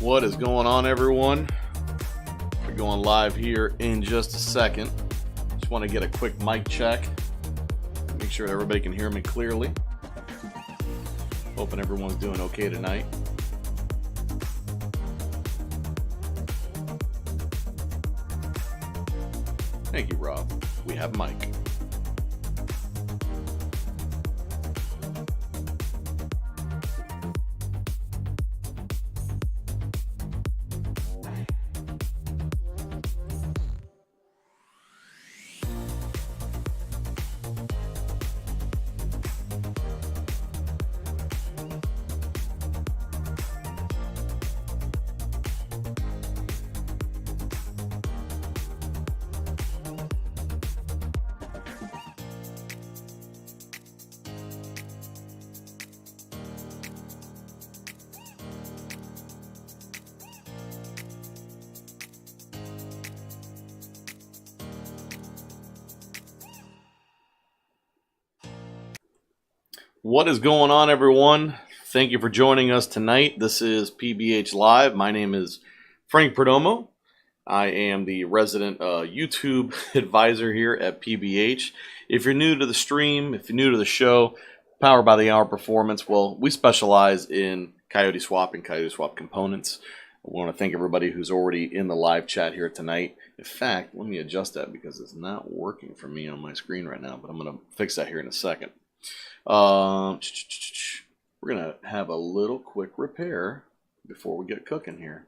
What is going on, everyone? We're going live here in just a second. Just want to get a quick mic check. Make sure that everybody can hear me clearly. Hoping everyone's doing okay tonight. Thank you, Rob. We have Mike. What is going on, everyone? Thank you for joining us tonight. This is PBH Live. My name is Frank Perdomo. I am the resident YouTube advisor here at PBH. If you're new to the stream, if you're new to the show, Powered by the Hour Performance, well, we specialize in Coyote Swap and Coyote Swap components. I want to thank everybody who's already in the live chat here tonight. In fact, let me adjust that because it's not working for me on my screen right now, but I'm going to fix that here in a second. We're gonna have a little quick repair before we get cooking here.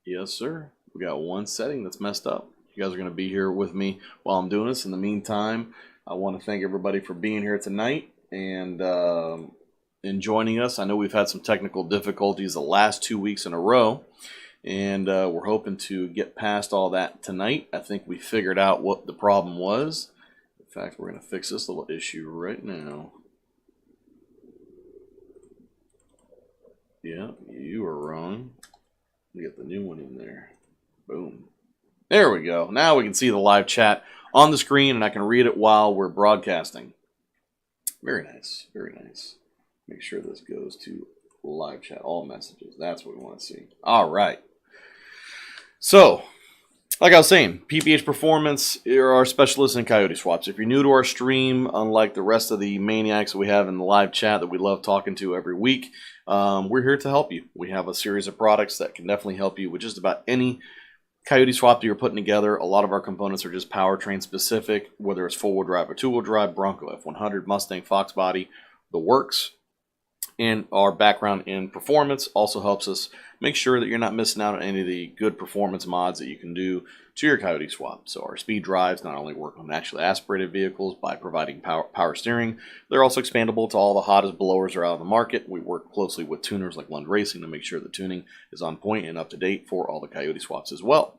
Yes, sir. We got one setting that's messed up. You guys are gonna be here with me while I'm doing this. In the meantime, I want to thank everybody for being here tonight and joining us. I know we've had some technical difficulties the last 2 weeks in a row, and we're hoping to get past all that tonight. I think we figured out what the problem was. In fact, we're going to fix this little issue right now. Yeah, you were wrong. Get the new one in there. Boom. There we go. Now we can see the live chat on the screen, and I can read it while we're broadcasting. Very nice. Very nice. Make sure this goes to live chat, all messages. That's what we want to see. All right. So, like I was saying, PBH Performance are our specialists in Coyote Swaps. If you're new to our stream, unlike the rest of the maniacs that we have in the live chat that we love talking to every week, we're here to help you. We have a series of products that can definitely help you with just about any Coyote Swap that you're putting together. A lot of our components are just powertrain specific, whether it's four-wheel drive or two-wheel drive, Bronco, F100, Mustang, Fox body, the works. And our background in performance also helps us make sure that you're not missing out on any of the good performance mods that you can do to your Coyote Swap. So our speed drives not only work on naturally aspirated vehicles by providing power steering, they're also expandable to all the hottest blowers that are out on the market. We work closely with tuners like Lund Racing to make sure the tuning is on point and up to date for all the Coyote Swaps as well.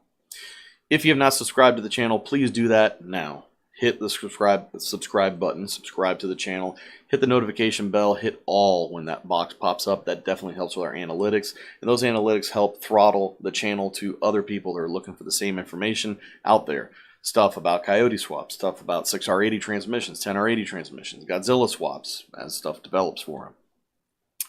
If you have not subscribed to the channel, please do that now. Hit the subscribe button, subscribe to the channel, hit the notification bell, hit all when that box pops up. That definitely helps with our analytics. And those analytics help throttle the channel to other people that are looking for the same information out there. Stuff about Coyote Swaps, stuff about 6R80 transmissions, 10R80 transmissions, Godzilla swaps as stuff develops for them.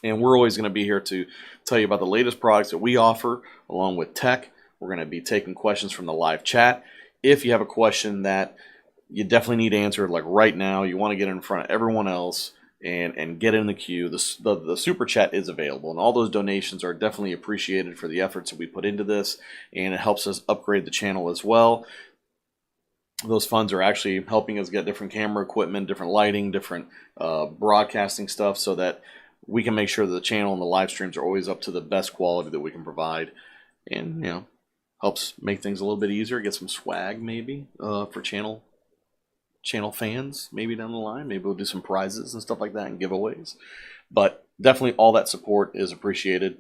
And we're always going to be here to tell you about the latest products that we offer along with tech. We're going to be taking questions from the live chat. If you have a question that you definitely need answered like right now, you want to get in front of everyone else and get in the queue, the super chat is available, and all those donations are definitely appreciated for the efforts that we put into this, and it helps us upgrade the channel as well. Those funds are actually helping us get different camera equipment, different lighting, different broadcasting stuff, so that we can make sure that the channel and the live streams are always up to the best quality that we can provide, and helps make things a little bit easier, get some swag maybe for channel fans maybe down the line. Maybe we'll do some prizes and stuff like that and giveaways. But definitely all that support is appreciated.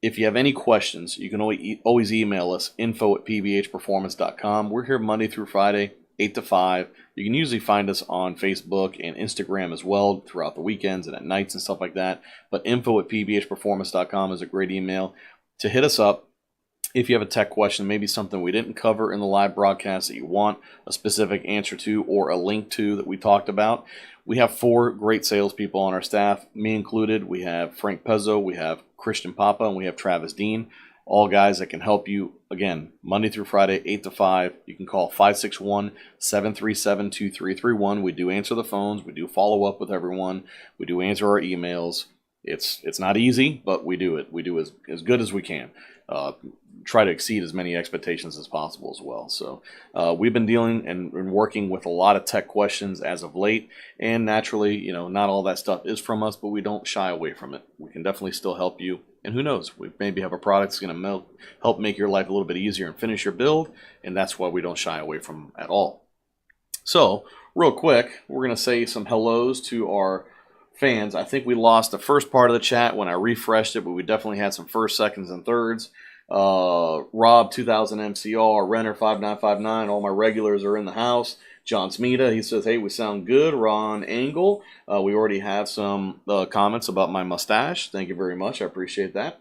If you have any questions, you can always email us, info@pbhperformance.com. We're here Monday through Friday, 8 to 5. You can usually find us on Facebook and Instagram as well throughout the weekends and at nights and stuff like that. But info@pbhperformance.com is a great email to hit us up. If you have a tech question, maybe something we didn't cover in the live broadcast that you want a specific answer to or a link to that we talked about, we have 4 great salespeople on our staff, me included. We have Frank Pezzo, we have Christian Papa, and we have Travis Dean. All guys that can help you, again, Monday through Friday, 8 to 5. You can call 561-737-2331. We do answer the phones. We do follow up with everyone. We do answer our emails. It's not easy, but we do it. We do as good as we can. Try to exceed as many expectations as possible as well. So we've been dealing and working with a lot of tech questions as of late, and naturally, you know, not all that stuff is from us, but we don't shy away from it. We can definitely still help you, and who knows, we maybe have a product that's going to help make your life a little bit easier and finish your build, and that's why we don't shy away from them at all. So real quick, we're going to say some hellos to our fans. I think we lost the first part of the chat when I refreshed it, but we definitely had some first, seconds, and thirds. Rob 2000 MCR, Renner 5959, all my regulars are in the house. John Smeda, he says, hey, we sound good. Ron Angle, we already have some comments about my mustache. Thank you very much. I appreciate that.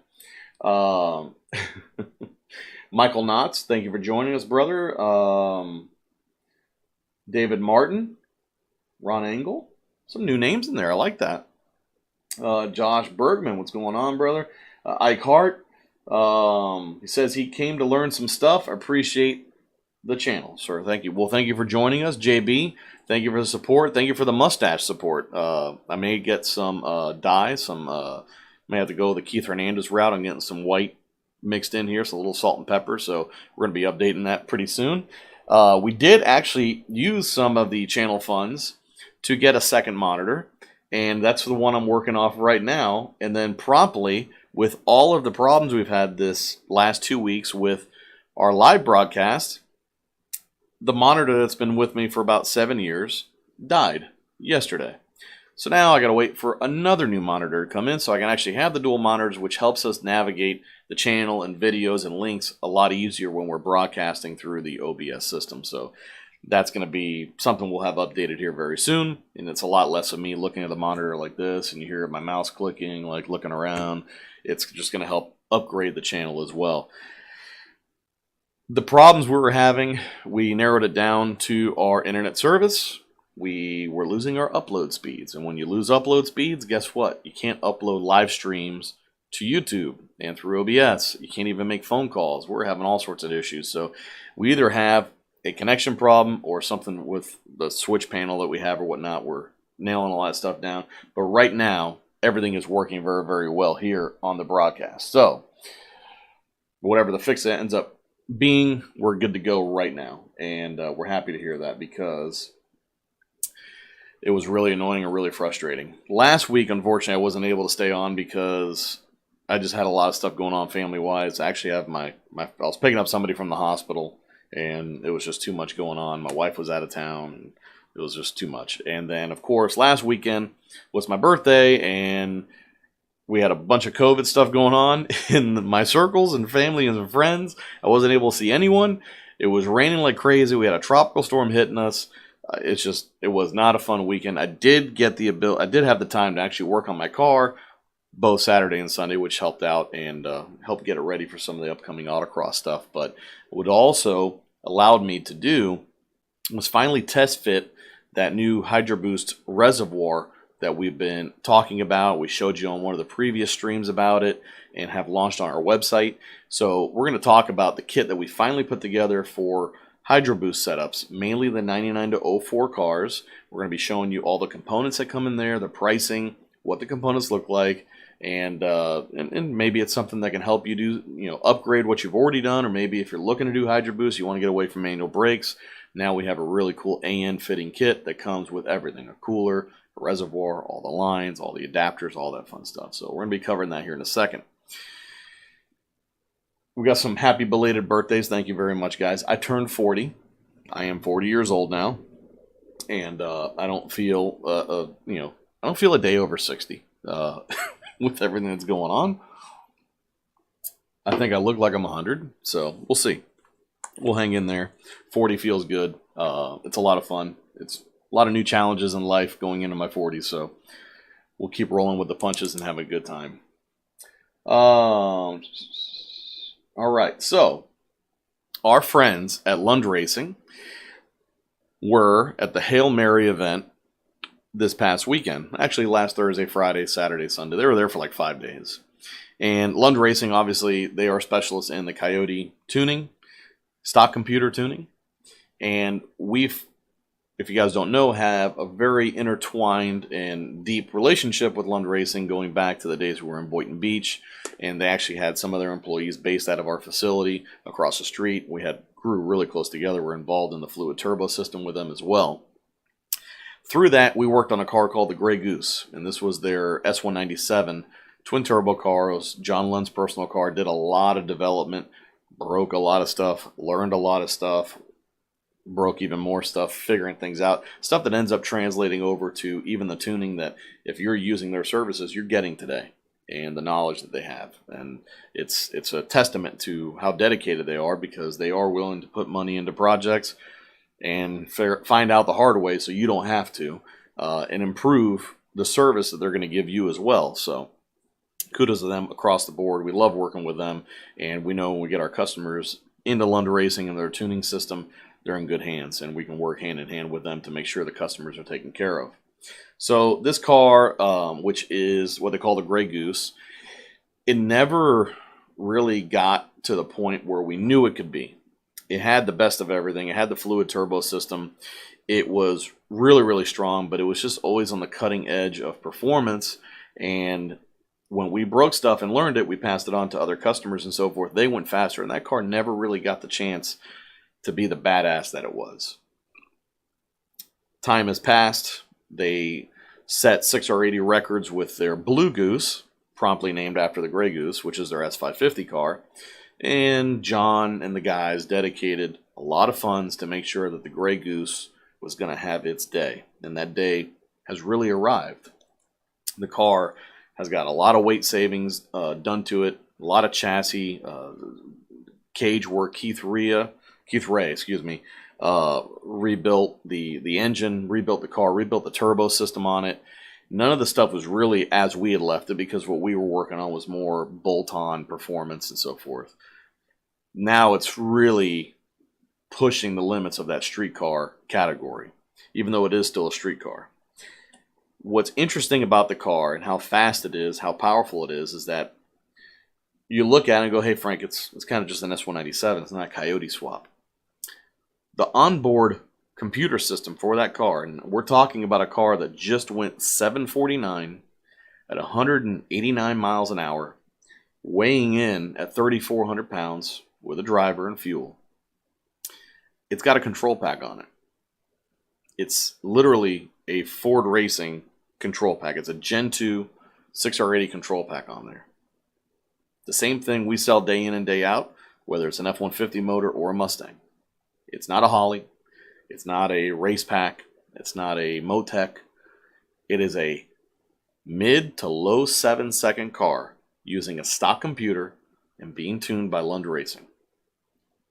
Michael Knotts, thank you for joining us, brother. David Martin, Ron Angle, some new names in there. I like that. Josh Bergman, what's going on, brother? Ike Hart, he says he came to learn some stuff. I appreciate the channel, sir. Thank you. Well, thank you for joining us. JB, thank you for the support. Thank you for the mustache support. I may get some dye, may have to go the Keith Hernandez route. I'm getting some white mixed in here, so a little salt and pepper. So we're going to be updating that pretty soon. We did actually use some of the channel funds to get a second monitor, and that's the one I'm working off right now. And then promptly, with all of the problems we've had this last 2 weeks with our live broadcast, the monitor that's been with me for about 7 years died yesterday. So now I got to wait for another new monitor to come in so I can actually have the dual monitors, which helps us navigate the channel and videos and links a lot easier when we're broadcasting through the OBS system. So that's going to be something we'll have updated here very soon, and it's a lot less of me looking at the monitor like this and you hear my mouse clicking, like looking around. It's just going to help upgrade the channel as well. The problems we were having, we narrowed it down to our internet service. We were losing our upload speeds, and when you lose upload speeds, guess what? You can't upload live streams to YouTube and through OBS. You can't even make phone calls. We're having all sorts of issues. So we either have a connection problem or something with the switch panel that we have or whatnot. We're nailing all that stuff down. But right now, everything is working very, very well here on the broadcast. So whatever the fix ends up being, we're good to go right now. And we're happy to hear that, because it was really annoying and really frustrating. Last week, unfortunately, I wasn't able to stay on because I just had a lot of stuff going on family-wise. I actually have I was picking up somebody from the hospital, and it was just too much going on. My wife was out of town, and it was just too much. And then, of course, last weekend was my birthday, and we had a bunch of COVID stuff going on in my circles and family and friends. I wasn't able to see anyone. It was raining like crazy. We had a tropical storm hitting us. It was not a fun weekend. I did have the time to actually work on my car both Saturday and Sunday, which helped out and helped get it ready for some of the upcoming autocross stuff. But what also allowed me to do was finally test fit that new Hydroboost Reservoir that we've been talking about. We showed you on one of the previous streams about it and have launched on our website. So we're going to talk about the kit that we finally put together for Hydroboost setups, mainly the 99 to 04 cars. We're going to be showing you all the components that come in there, the pricing, what the components look like, and maybe it's something that can help you do, upgrade what you've already done, or maybe if you're looking to do Hydroboost, you want to get away from manual brakes. Now we have a really cool AN fitting kit that comes with everything: a cooler, a reservoir, all the lines, all the adapters, all that fun stuff. So we're going to be covering that here in a second. We got some happy belated birthdays. Thank you very much, guys. I turned 40. I am 40 years old now, and I don't feel I don't feel a day over 60 with everything that's going on. I think I look like I'm 100, so we'll see. We'll hang in there. 40 feels good. It's a lot of fun. It's a lot of new challenges in life going into my 40s, so we'll keep rolling with the punches and have a good time. All right, so our friends at Lund Racing were at the Hail Mary event this past weekend. Actually, last Thursday, Friday, Saturday, Sunday. They were there for like 5 days. And Lund Racing, obviously, they are specialists in the Coyote tuning, stock computer tuning. And we've, if you guys don't know, have a very intertwined and deep relationship with Lund Racing going back to the days we were in Boynton Beach. And they actually had some of their employees based out of our facility across the street. We grew really close together. We're involved in the fluid turbo system with them as well. Through that, we worked on a car called the Grey Goose, and this was their S197 twin turbo car. It was John Lund's personal car. Did a lot of development, broke a lot of stuff, learned a lot of stuff, broke even more stuff, figuring things out. Stuff that ends up translating over to even the tuning that if you're using their services, you're getting today, and the knowledge that they have. And it's a testament to how dedicated they are, because they are willing to put money into projects and find out the hard way so you don't have to, and improve the service that they're going to give you as well. So kudos to them across the board. We love working with them, and we know when we get our customers into Lund Racing and their tuning system, they're in good hands, and we can work hand in hand with them to make sure the customers are taken care of. So this car, which is what they call the Grey Goose, it never really got to the point where we knew it could be. It had the best of everything. It had the fluid turbo system. It was really, really strong, but it was just always on the cutting edge of performance. And when we broke stuff and learned it, we passed it on to other customers and so forth. They went faster, and that car never really got the chance to be the badass that it was. Time has passed. They set 6R80 records with their Blue Goose, promptly named after the Grey Goose, which is their S550 car. And John and the guys dedicated a lot of funds to make sure that the Grey Goose was going to have its day. And that day has really arrived. The car has got a lot of weight savings done to it, a lot of chassis, cage work. Keith Ray, rebuilt the engine, rebuilt the car, rebuilt the turbo system on it. None of the stuff was really as we had left it, because what we were working on was more bolt-on performance and so forth. Now it's really pushing the limits of that street car category, even though it is still a street car. What's interesting about the car and how fast it is, how powerful it is that you look at it and go, hey, Frank, it's kind of just an S197. It's not a Coyote Swap. The onboard computer system for that car, and we're talking about a car that just went 749 at 189 miles an hour, weighing in at 3,400 pounds with a driver and fuel. It's got a control pack on it. It's literally a Ford Racing control pack. It's a Gen 2 6R80 control pack on there. The same thing we sell day in and day out, whether it's an F-150 motor or a Mustang. It's not a Holly. It's not a race pack. It's not a Motec. It is a mid to low 7-second car using a stock computer and being tuned by Lund Racing.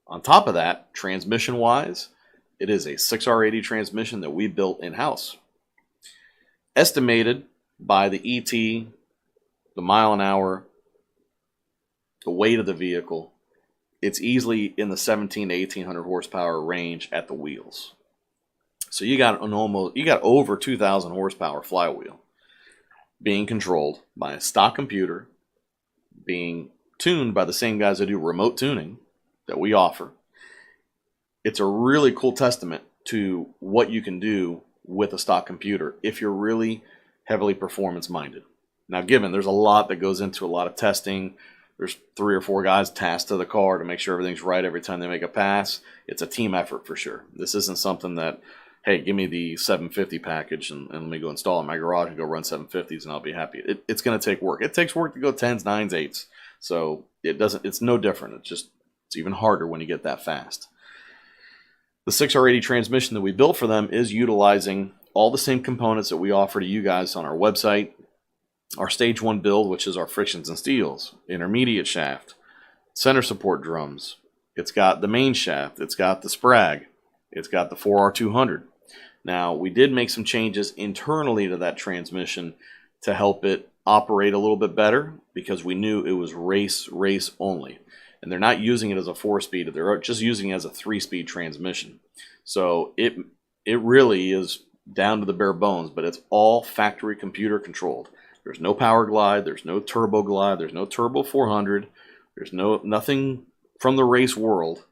On top of that, transmission-wise, it is a 6R80 transmission that we built in-house. Estimated by the ET, the mile an hour, the weight of the vehicle, it's easily in the 17 to 1800 horsepower range at the wheels. So you got over 2,000 horsepower flywheel being controlled by a stock computer, being tuned by the same guys that do remote tuning that we offer. It's a really cool testament to what you can do with a stock computer if you're really heavily performance minded. Now, given there's a lot that goes into a lot of testing, there's 3 or 4 guys tasked to the car to make sure everything's right every time they make a pass. It's a team effort for sure. This isn't something that, hey, give me the 750 package and let me go install it in my garage and go run 750s and I'll be happy. It's going to take work. It takes work to go 10s, 9s, 8s. So it's no different. It's even harder when you get that fast. The 6R80 transmission that we built for them is utilizing all the same components that we offer to you guys on our website. Our stage 1 build, which is our frictions and steels, intermediate shaft, center support drums. It's got the main shaft. It's got the sprag. It's got the 4R200. Now, we did make some changes internally to that transmission to help it operate a little bit better because we knew it was race only. And they're not using it as a 4-speed. They're just using it as a 3-speed transmission. So it really is down to the bare bones, but it's all factory computer controlled. There's no power glide, there's no turbo glide, there's no turbo 400, there's nothing from the race world.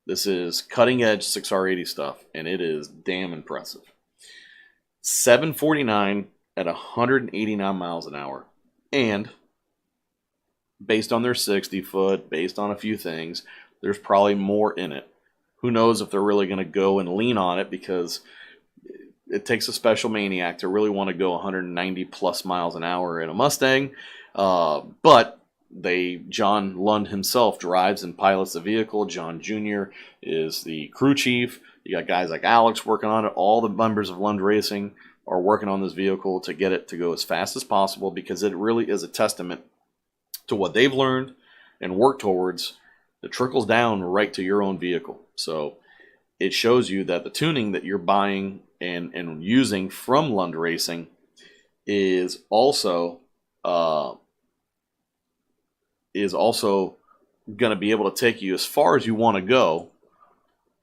This is cutting edge 6R80 stuff, and it is damn impressive. 749 at 189 miles an hour. And based on their 60 foot, based on a few things, there's probably more in it. Who knows if they're really going to go and lean on it, because it takes a special maniac to really want to go 190 plus miles an hour in a Mustang. But John Lund himself drives and pilots the vehicle. John Jr. is the crew chief. You got guys like Alex working on it. All the members of Lund Racing are working on this vehicle to get it to go as fast as possible, because it really is a testament to what they've learned and worked towards. It trickles down right to your own vehicle. So it shows you that the tuning that you're buying and using from Lund Racing is also going to be able to take you as far as you want to go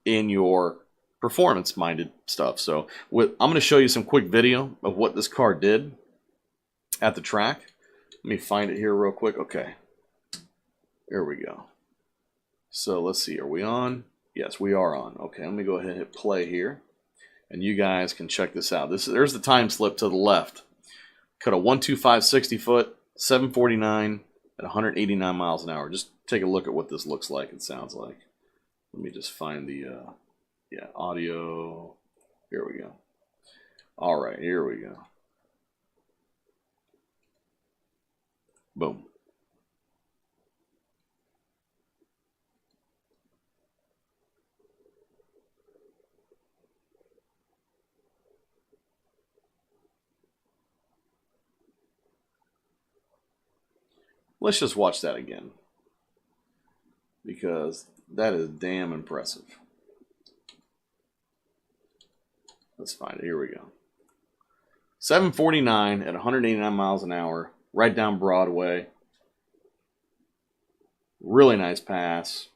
in your performance-minded stuff. So I'm going to show you some quick video of what this car did at the track. Let me find it here real quick. Okay, there we go. So let's see, are we on? Yes, we are on. Okay, let me go ahead and hit play here, and you guys can check this out. There's the time slip to the left. Cut a 125 60 foot, 749 at 189 miles an hour. Just take a look at what this looks like and sounds like. Let me just find the audio. Here we go. All right, here we go. Boom. Let's just watch that again, because that is damn impressive. Let's find it. Here we go. 749 at 189 miles an hour, right down Broadway. Really nice pass.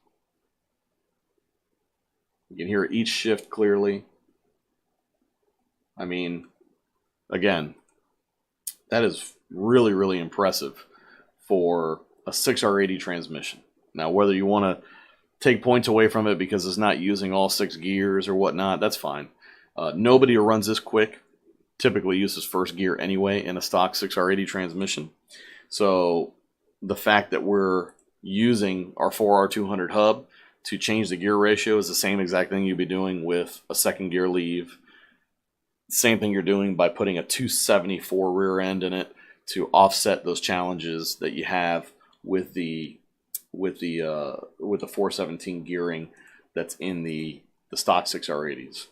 You can hear each shift clearly. I mean, again, that is really, really impressive for a 6R80 transmission. Now, whether you want to take points away from it because it's not using all 6 gears or whatnot, that's fine. Nobody who runs this quick typically uses first gear anyway in a stock 6R80 transmission. So the fact that we're using our 4R200 hub to change the gear ratio is the same exact thing you'd be doing with a second gear leave. Same thing you're doing by putting a 274 rear end in it to offset those challenges that you have with the 417 gearing that's in the stock 6R80s.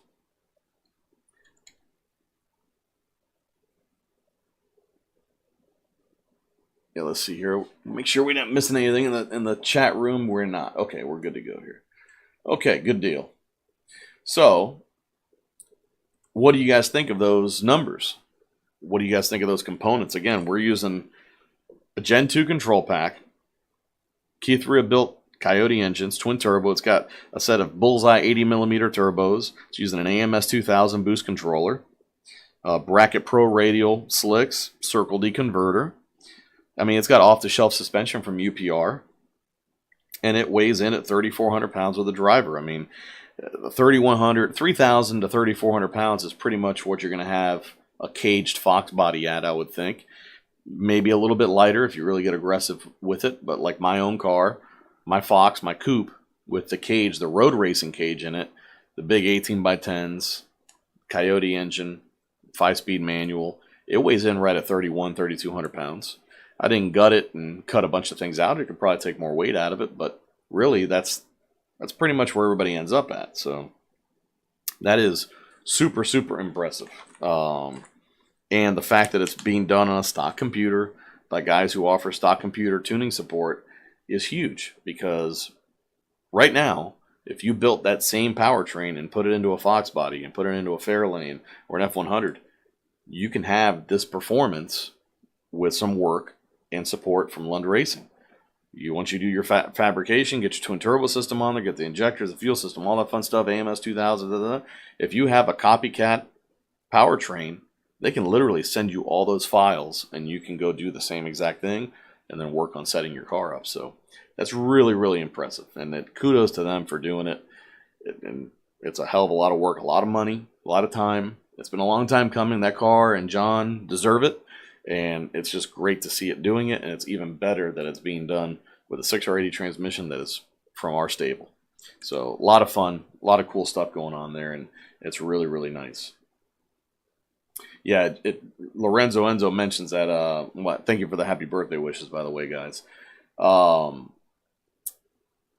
Yeah, let's see here. Make sure we didn't miss anything in the chat room. We're not. Okay, we're good to go here. Okay, good deal. So, what do you guys think of those numbers? What do you guys think of those components? Again, we're using a Gen 2 control pack, Coyote Built Coyote engines, twin turbo. It's got a set of Bullseye 80mm turbos. It's using an AMS 2000 boost controller, Bracket Pro radial slicks, Circle D converter. I mean, it's got off-the-shelf suspension from UPR, and it weighs in at 3,400 pounds with a driver. I mean, 3,000 to 3,400 pounds is pretty much what you're going to have a caged Fox body at, I would think. Maybe a little bit lighter if you really get aggressive with it, but like my own car, my Fox, my coupe, with the cage, the road racing cage in it, the big 18x10s, Coyote engine, 5-speed manual, it weighs in right at 3,200 pounds. I didn't gut it and cut a bunch of things out. It could probably take more weight out of it, but really that's pretty much where everybody ends up at. So that is super, super impressive. And the fact that it's being done on a stock computer by guys who offer stock computer tuning support is huge, because right now, if you built that same powertrain and put it into a Fox body and put it into a Fairlane or an F100, you can have this performance with some work and support from Lund Racing. Once you do your fabrication, get your twin turbo system on there, get the injectors, the fuel system, all that fun stuff, AMS 2000, If you have a copycat powertrain, they can literally send you all those files and you can go do the same exact thing and then work on setting your car up. So that's really, really impressive. And kudos to them for doing it. And it's a hell of a lot of work, a lot of money, a lot of time. It's been a long time coming. That car and John deserve it. And it's just great to see it doing it. And it's even better that it's being done with a 6R80 transmission that is from our stable. So a lot of fun, a lot of cool stuff going on there. And it's really, really nice. Yeah, Lorenzo Enzo mentions that. Thank you for the happy birthday wishes, by the way, guys. I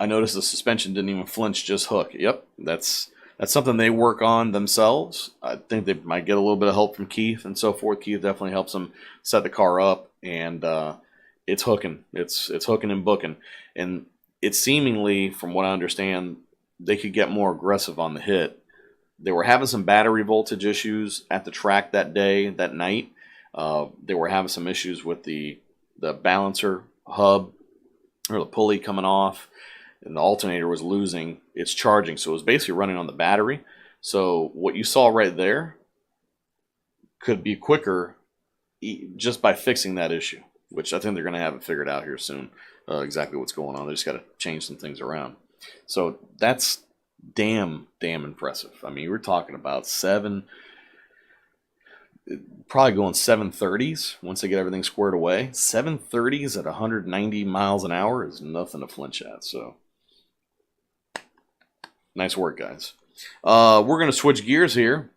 noticed the suspension didn't even flinch, just hook. Yep, that's something they work on themselves. I think they might get a little bit of help from Keith and so forth. Keith definitely helps them set the car up, and it's hooking. It's hooking and booking. And it's seemingly, from what I understand, they could get more aggressive on the hit. They were having some battery voltage issues at the track that night. They were having some issues with the balancer hub or the pulley coming off, and the alternator was losing its charging. So it was basically running on the battery. So what you saw right there could be quicker just by fixing that issue, which I think they're going to have it figured out here soon, exactly what's going on. They just got to change some things around. So that's damn impressive. I mean, we're talking about probably going 730s once they get everything squared away. 730s at 190 miles an hour is nothing to flinch at. So nice work, guys. We're going to switch gears here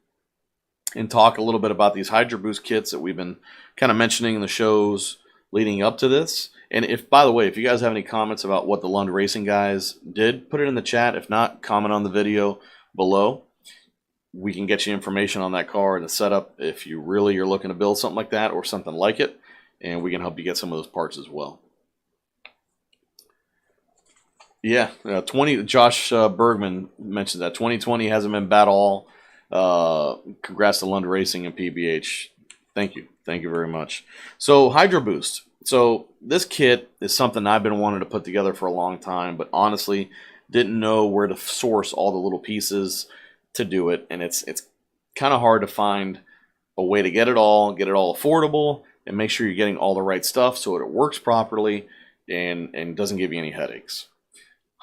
and talk a little bit about these Hydroboost kits that we've been kind of mentioning in the shows leading up to this. And by the way, if you guys have any comments about what the Lund Racing guys did, put it in the chat. If not, comment on the video below. We can get you information on that car and the setup if you really are looking to build something like that or something like it. And we can help you get some of those parts as well. Yeah, Josh Bergman mentioned that 2020 hasn't been bad at all. Congrats to Lund Racing and PBH. Thank you very much. So Hydroboost. So this kit is something I've been wanting to put together for a long time, but honestly didn't know where to source all the little pieces to do it, and it's kind of hard to find a way to get it all affordable and make sure you're getting all the right stuff so it works properly and doesn't give you any headaches.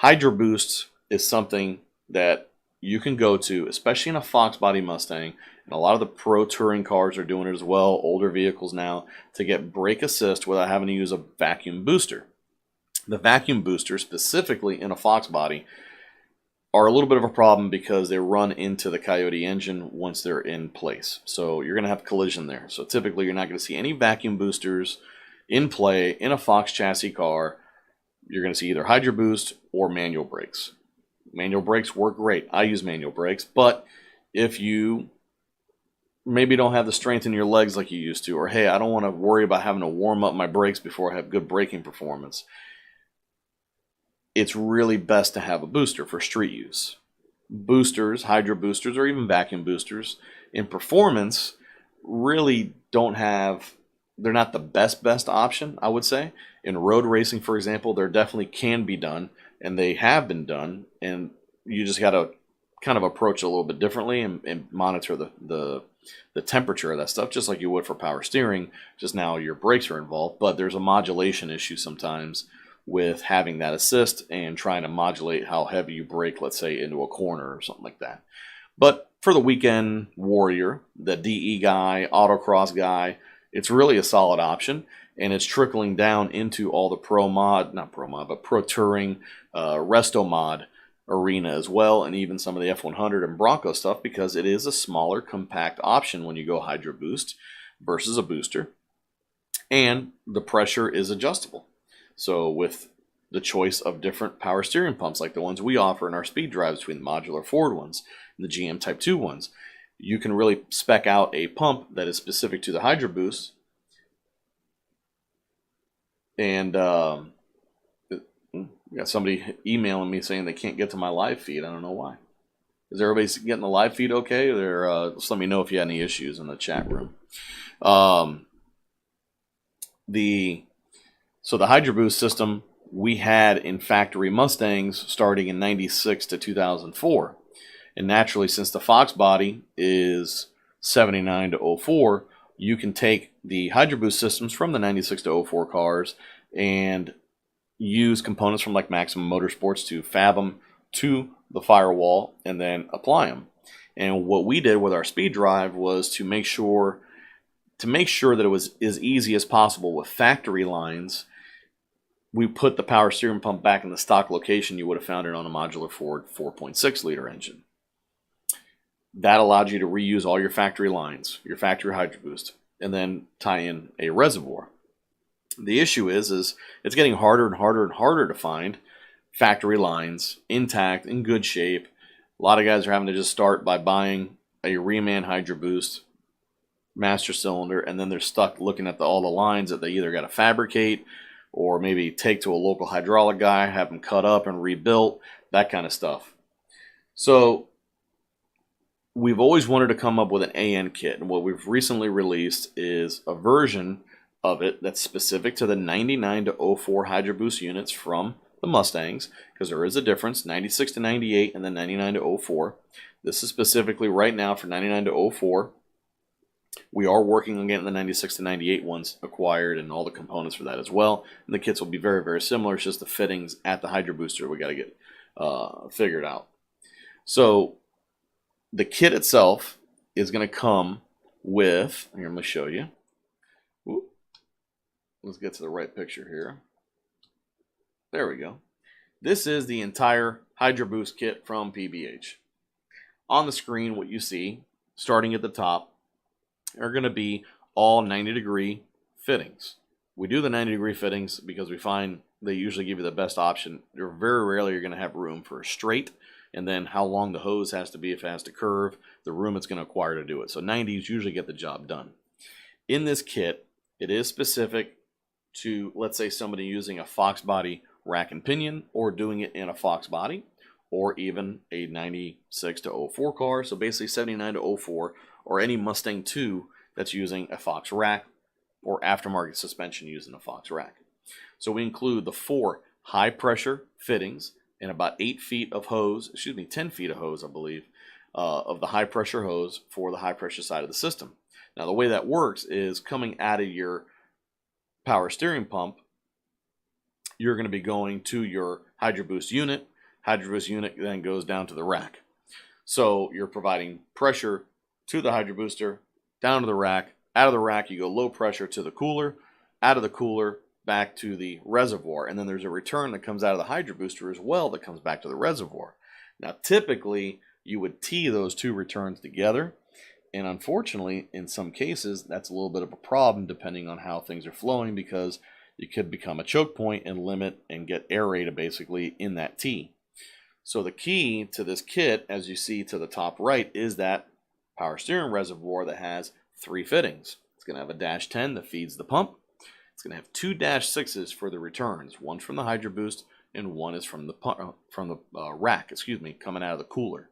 Hydroboost is something that you can go to, especially in a Fox body Mustang, and a lot of the pro touring cars are doing it as well, older vehicles now, to get brake assist without having to use a vacuum booster. The vacuum boosters, specifically in a Fox body, are a little bit of a problem because they run into the Coyote engine once they're in place. So you're going to have collision there. So typically you're not going to see any vacuum boosters in play in a Fox chassis car. You're going to see either Hydroboost or manual brakes. Manual brakes work great. I use manual brakes, but if you maybe don't have the strength in your legs like you used to, or hey, I don't want to worry about having to warm up my brakes before I have good braking performance, it's really best to have a booster for street use. Boosters, hydro boosters, or even vacuum boosters in performance really they're not the best option, I would say. In road racing, for example, there definitely can be done, and they have been done, and you just got to kind of approach it a little bit differently and monitor the temperature of that stuff, just like you would for power steering, just now your brakes are involved, but there's a modulation issue sometimes with having that assist and trying to modulate how heavy you brake, let's say, into a corner or something like that. But for the weekend warrior, the DE guy, autocross guy, it's really a solid option, and it's trickling down into all the pro touring, resto mod arena as well, and even some of the F100 and Bronco stuff, because it is a smaller, compact option when you go Hydroboost versus a booster, and the pressure is adjustable. So with the choice of different power steering pumps like the ones we offer in our speed drives between the modular Ford ones and the GM Type 2 ones, you can really spec out a pump that is specific to the Hydroboost. And got somebody emailing me saying they can't get to my live feed. I don't know why. Is everybody getting the live feed okay? Or just let me know if you had any issues in the chat room. So the Hydroboost system we had in factory Mustangs starting in 96 to 2004. And naturally, since the Fox body is 79 to 04, you can take the Hydroboost systems from the 96 to 04 cars and use components from like Maximum Motorsports to fab them to the firewall and then apply them. And what we did with our speed drive was to make sure that it was as easy as possible with factory lines. We put the power steering pump back in the stock location you would have found it on a modular Ford 4.6 liter engine. That allowed you to reuse all your factory lines, your factory Hydroboost, and then tie in a reservoir. The issue is it's getting harder and harder and harder to find factory lines intact, in good shape. A lot of guys are having to just start by buying a reman Hydroboost master cylinder, and then they're stuck looking at all the lines that they either got to fabricate or maybe take to a local hydraulic guy, have them cut up and rebuilt, that kind of stuff. So we've always wanted to come up with an AN kit, and what we've recently released is a version of it that's specific to the 99 to 04 Hydroboost units from the Mustangs, because there is a difference, 96 to 98 and then 99 to 04. This is specifically right now for 99 to 04. We are working on getting the 96 to 98 ones acquired and all the components for that as well. And the kits will be very, very similar. It's just the fittings at the Hydrobooster we got to get figured out. So the kit itself is going to come with, here, I'm going to show you. Ooh, let's get to the right picture here. There we go. This is the entire Hydroboost kit from PBH. On the screen, what you see, starting at the top, are going to be all 90-degree fittings. We do the 90-degree fittings because we find they usually give you the best option. They're very rarely you're going to have room for a straight, and then how long the hose has to be if it has to curve, the room it's going to acquire to do it. So 90s usually get the job done. In this kit, it is specific to, let's say, somebody using a Fox body rack and pinion, or doing it in a Fox body, or even a 96 to 04 car. So basically 79 to 04, or any Mustang 2 that's using a Fox rack or aftermarket suspension using a Fox rack. So we include the 4 high pressure fittings and about 8 feet of hose, 10 feet of hose, I believe, of the high pressure hose for the high pressure side of the system. Now the way that works is coming out of your power steering pump, you're going to be going to your Hydroboost unit. Hydroboost unit then goes down to the rack. So you're providing pressure to the Hydrobooster, down to the rack. Out of the rack, you go low pressure to the cooler. Out of the cooler, back to the reservoir. And then there's a return that comes out of the Hydrobooster as well that comes back to the reservoir. Now, typically, you would tee those two returns together. And unfortunately, in some cases, that's a little bit of a problem depending on how things are flowing, because you could become a choke point and limit and get aerated basically in that tee. So the key to this kit, as you see to the top right, is that power steering reservoir that has 3 fittings. It's going to have a -10 that feeds the pump. It's going to have 2 -6s for the returns. One from the Hydroboost and one is from the rack, coming out of the cooler.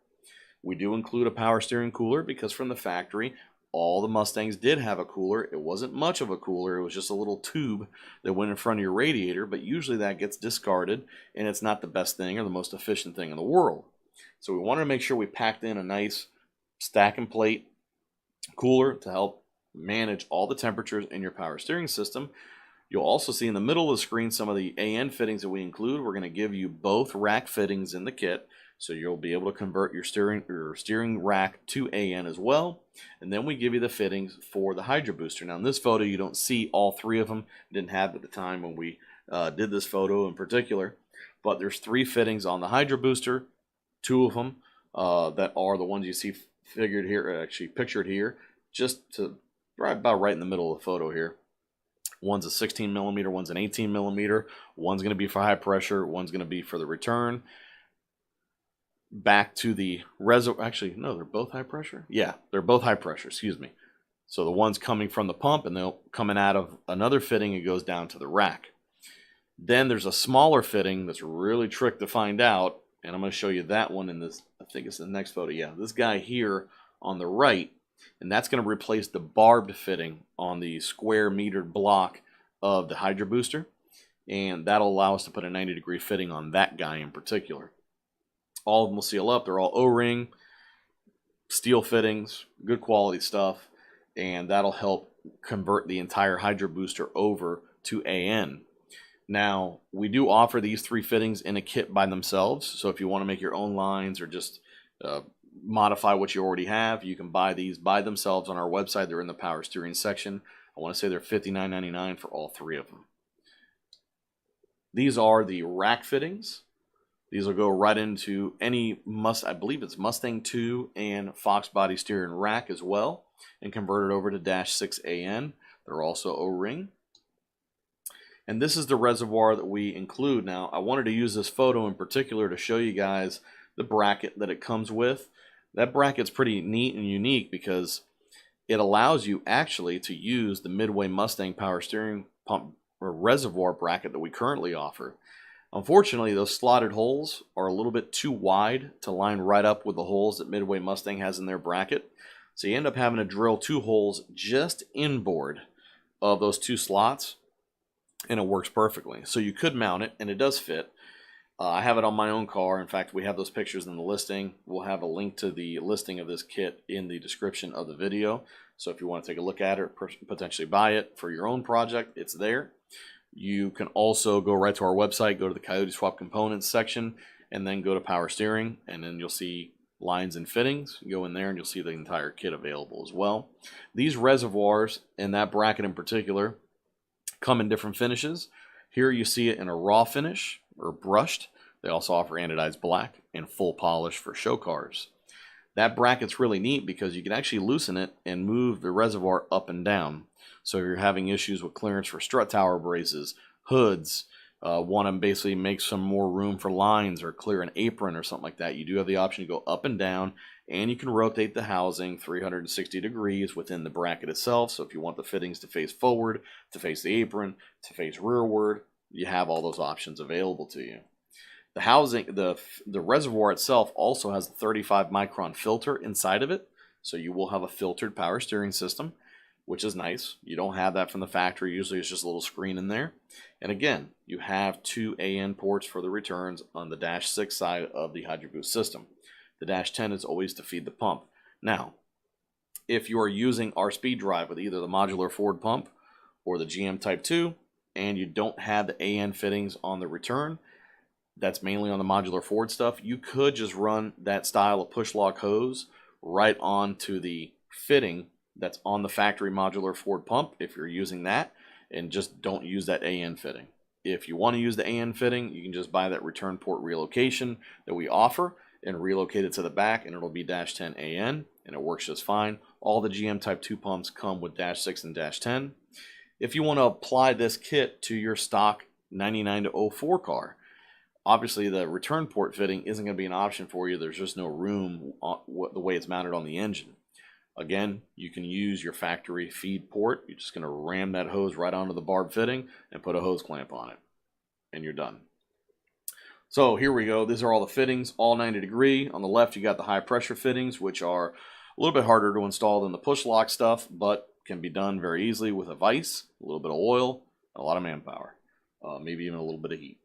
We do include a power steering cooler because from the factory, all the Mustangs did have a cooler. It wasn't much of a cooler. It was just a little tube that went in front of your radiator, but usually that gets discarded, and it's not the best thing or the most efficient thing in the world. So we wanted to make sure we packed in a nice stack and plate cooler to help manage all the temperatures in your power steering system. You'll also see in the middle of the screen some of the AN fittings that we include. We're going to give you both rack fittings in the kit, so you'll be able to convert your steering rack to AN as well. And then we give you the fittings for the Hydrobooster. Now in this photo you don't see all 3 of them. Didn't have at the time when we did this photo in particular. But there's 3 fittings on the Hydrobooster, 2 of them that are the ones you see figured here, actually pictured here, just to about right in the middle of the photo here. One's a 16 millimeter, one's an 18 millimeter. One's going to be for high pressure, one's going to be for the return. Back to the reservoir. Actually, no, they're both high pressure. Yeah, they're both high pressure, excuse me. So the one's coming from the pump and they'll coming out of another fitting, it goes down to the rack. Then there's a smaller fitting that's really tricky to find out, and I'm going to show you that one in this, I think it's the next photo. Yeah, this guy here on the right, and that's going to replace the barbed fitting on the square metered block of the Hydrobooster, and that'll allow us to put a 90-degree fitting on that guy in particular. All of them will seal up. They're all O-ring. steel fittings, good quality stuff, and that'll help convert the entire Hydro Booster over to AN. Now, we do offer these 3 fittings in a kit by themselves, so if you want to make your own lines or just modify what you already have, you can buy these by themselves on our website. They're in the power steering section. I want to say they're $59.99 for all 3 of them. These are the rack fittings. These will go right into any I believe it's Mustang 2 and Fox body steering rack as well, and convert it over to -6 AN. They're also O-ring. And this is the reservoir that we include. Now, I wanted to use this photo in particular to show you guys the bracket that it comes with. That bracket's pretty neat and unique because it allows you actually to use the Midway Mustang power steering pump or reservoir bracket that we currently offer. Unfortunately, those slotted holes are a little bit too wide to line right up with the holes that Midway Mustang has in their bracket. So you end up having to drill 2 holes just inboard of those 2 slots, and it works perfectly. So you could mount it, and it does fit. I have it on my own car. In fact, we have those pictures in the listing. We'll have a link to the listing of this kit in the description of the video. So if you want to take a look at it, or potentially buy it for your own project, it's there. You can also go right to our website, go to the Coyote Swap Components section, and then go to Power Steering, and then you'll see lines and fittings. You go in there and you'll see the entire kit available as well. These reservoirs, and that bracket in particular, come in different finishes. Here you see it in a raw finish or brushed. They also offer anodized black and full polish for show cars. That bracket's really neat because you can actually loosen it and move the reservoir up and down. So if you're having issues with clearance for strut tower braces, hoods, want to basically make some more room for lines or clear an apron or something like that, you do have the option to go up and down, and you can rotate the housing 360 degrees within the bracket itself. So if you want the fittings to face forward, to face the apron, to face rearward, you have all those options available to you. The housing, the reservoir itself also has a 35 micron filter inside of it, so you will have a filtered power steering system, which is nice. You don't have that from the factory. Usually it's just a little screen in there. And again, you have 2 AN ports for the returns on the -6 side of the Hydroboost system. The -10 is always to feed the pump. Now, if you are using our speed drive with either the modular Ford pump or the GM Type 2, and you don't have the AN fittings on the return, that's mainly on the modular Ford stuff, you could just run that style of push lock hose right onto the fitting that's on the factory modular Ford pump if you're using that, and just don't use that AN fitting. If you want to use the AN fitting, you can just buy that return port relocation that we offer and relocate it to the back, and it'll be -10 AN, and it works just fine. All the GM Type 2 pumps come with -6 and -10. If you want to apply this kit to your stock 99 to 04 car, obviously the return port fitting isn't going to be an option for you. There's just no room the way it's mounted on the engine. Again, you can use your factory feed port. You're just going to ram that hose right onto the barb fitting and put a hose clamp on it, and you're done. So here we go. These are all the fittings, all 90 degree. On the left, you got the high pressure fittings, which are a little bit harder to install than the push lock stuff, but can be done very easily with a vise, a little bit of oil, and a lot of manpower, maybe even a little bit of heat.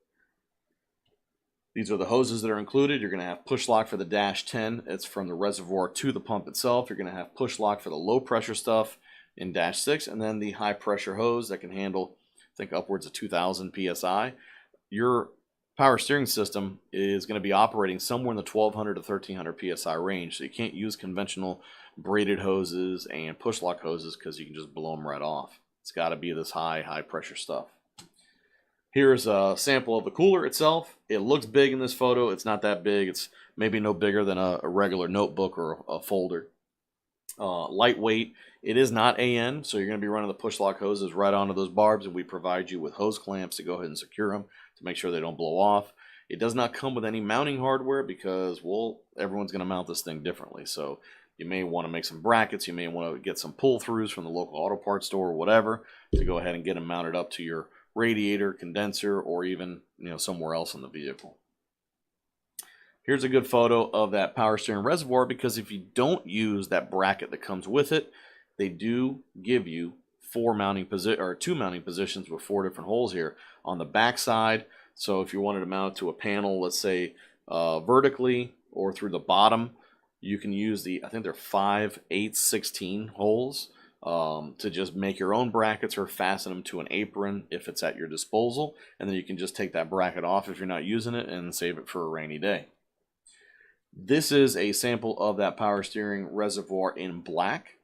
These are the hoses that are included. You're going to have push lock for the -10. It's from the reservoir to the pump itself. You're going to have push lock for the low pressure stuff in -6, and then the high pressure hose that can handle, I think, upwards of 2,000 PSI. Your power steering system is going to be operating somewhere in the 1,200 to 1,300 PSI range, so you can't use conventional braided hoses and push lock hoses because you can just blow them right off. It's got to be this high pressure stuff. Here's a sample of the cooler itself. It looks big in this photo. It's not that big. It's maybe no bigger than a regular notebook or a folder. Lightweight. It is not AN, so you're going to be running the push lock hoses right onto those barbs, and we provide you with hose clamps to go ahead and secure them to make sure they don't blow off. It does not come with any mounting hardware because, well, everyone's going to mount this thing differently. So you may want to make some brackets. You may want to get some pull-throughs from the local auto parts store or whatever to go ahead and get them mounted up to your radiator, condenser, or even somewhere else in the vehicle. Here's a good photo of that power steering reservoir, because if you don't use that bracket that comes with it, they do give you 2 mounting positions with 4 different holes here on the back side. So if you wanted to mount it to a panel, let's say vertically or through the bottom, you can use I think they're 5, 8, 16 holes to just make your own brackets or fasten them to an apron if it's at your disposal. And then you can just take that bracket off if you're not using it and save it for a rainy day. This is a sample of that power steering reservoir in black.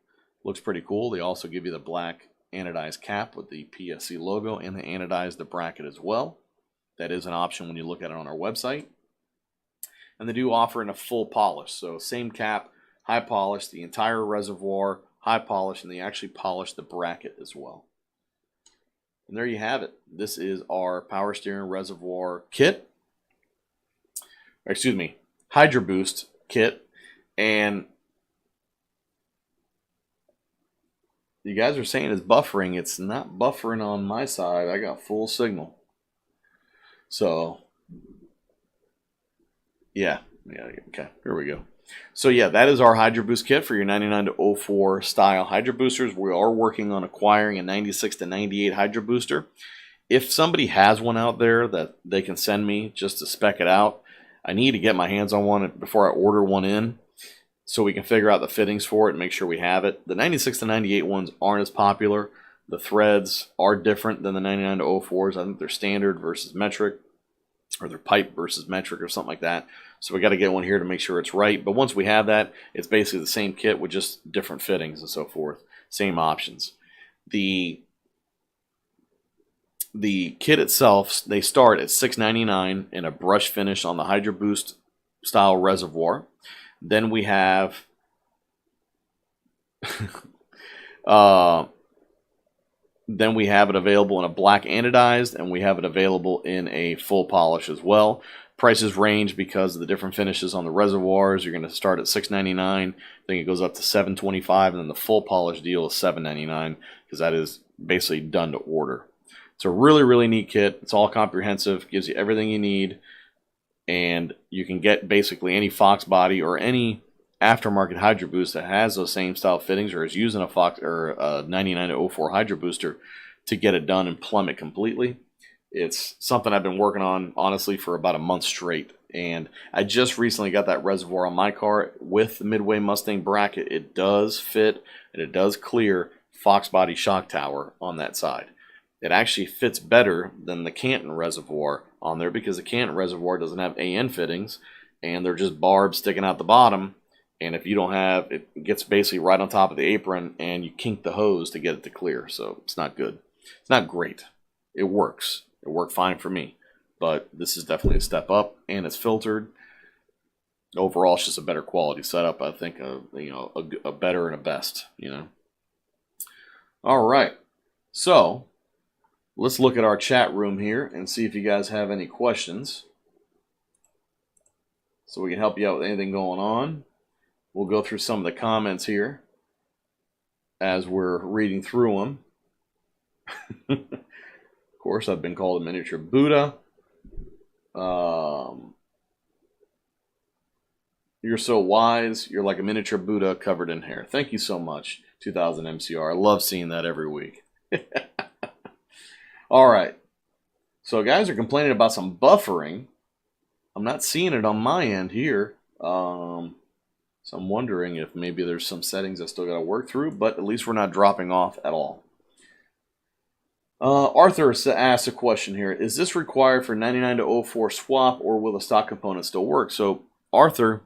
Looks pretty cool. They also give you the black anodized cap with the PSC logo, and they anodize the bracket as well. That is an option when you look at it on our website. And they do offer in a full polish. So same cap, high polish, the entire reservoir, high polish, and they actually polish the bracket as well. And there you have it. This is our power steering reservoir kit. Excuse me, Hydroboost kit. And you guys are saying it's buffering. It's not buffering on my side. I got full signal. So, yeah, okay, here we go. So yeah, that is our Hydroboost kit for your 99 to 04 style Hydro Boosters. We are working on acquiring a 96 to 98 Hydro Booster. If somebody has one out there that they can send me just to spec it out, I need to get my hands on one before I order one in so we can figure out the fittings for it and make sure we have it. The 96 to 98 ones aren't as popular. The threads are different than the 99 to 04s. I think they're standard versus metric, or they're pipe versus metric or something like that. So we got to get one here to make sure it's right. But once we have that, it's basically the same kit with just different fittings and so forth. Same options. The kit itself, they start at $6.99 in a brush finish on the Hydroboost style reservoir. Then we have then we have it available in a black anodized, and we have it available in a full polish as well. Prices range because of the different finishes on the reservoirs. You're going to start at $6.99. I think it goes up to $7.25, and then the full polish deal is $7.99 because that is basically done to order. It's a really, really neat kit. It's all comprehensive, gives you everything you need, and you can get basically any Fox body or any aftermarket Hydro Boost that has those same style fittings or is using a Fox or a 99 to 04 Hydro Booster to get it done and plumb it completely. It's something I've been working on, honestly, for about a month straight. And I just recently got that reservoir on my car with the Midway Mustang bracket. It does fit, and it does clear Fox body shock tower on that side. It actually fits better than the Canton reservoir on there because the Canton reservoir doesn't have AN fittings, and they're just barbs sticking out the bottom. And if you don't have, it gets basically right on top of the apron, and you kink the hose to get it to clear. So it's not good. It's not great. It works. It worked fine for me. But this is definitely a step up, and it's filtered. Overall, it's just a better quality setup. I think a better and a best. All right. So let's look at our chat room here and see if you guys have any questions, so we can help you out with anything going on. We'll go through some of the comments here as we're reading through them. Of course, I've been called a miniature Buddha. You're so wise. You're like a miniature Buddha covered in hair. Thank you so much, 2000 MCR. I love seeing that every week. All right. So guys are complaining about some buffering. I'm not seeing it on my end here. So I'm wondering if maybe there's some settings I still got to work through, but at least we're not dropping off at all. Arthur asks a question here. Is this required for 99 to 04 swap, or will the stock component still work? So Arthur,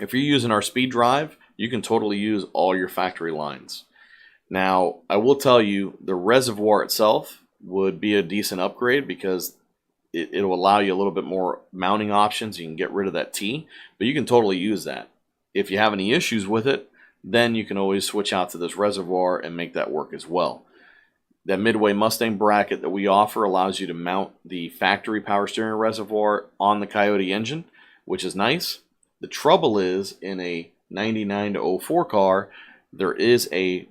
if you're using our speed drive, you can totally use all your factory lines. Now, I will tell you, the reservoir itself would be a decent upgrade because it'll allow you a little bit more mounting options. You can get rid of that T, but you can totally use that. If you have any issues with it, then you can always switch out to this reservoir and make that work as well. That Midway Mustang bracket that we offer allows you to mount the factory power steering reservoir on the Coyote engine, which is nice. The trouble is, in a 99 to 04 car, there is a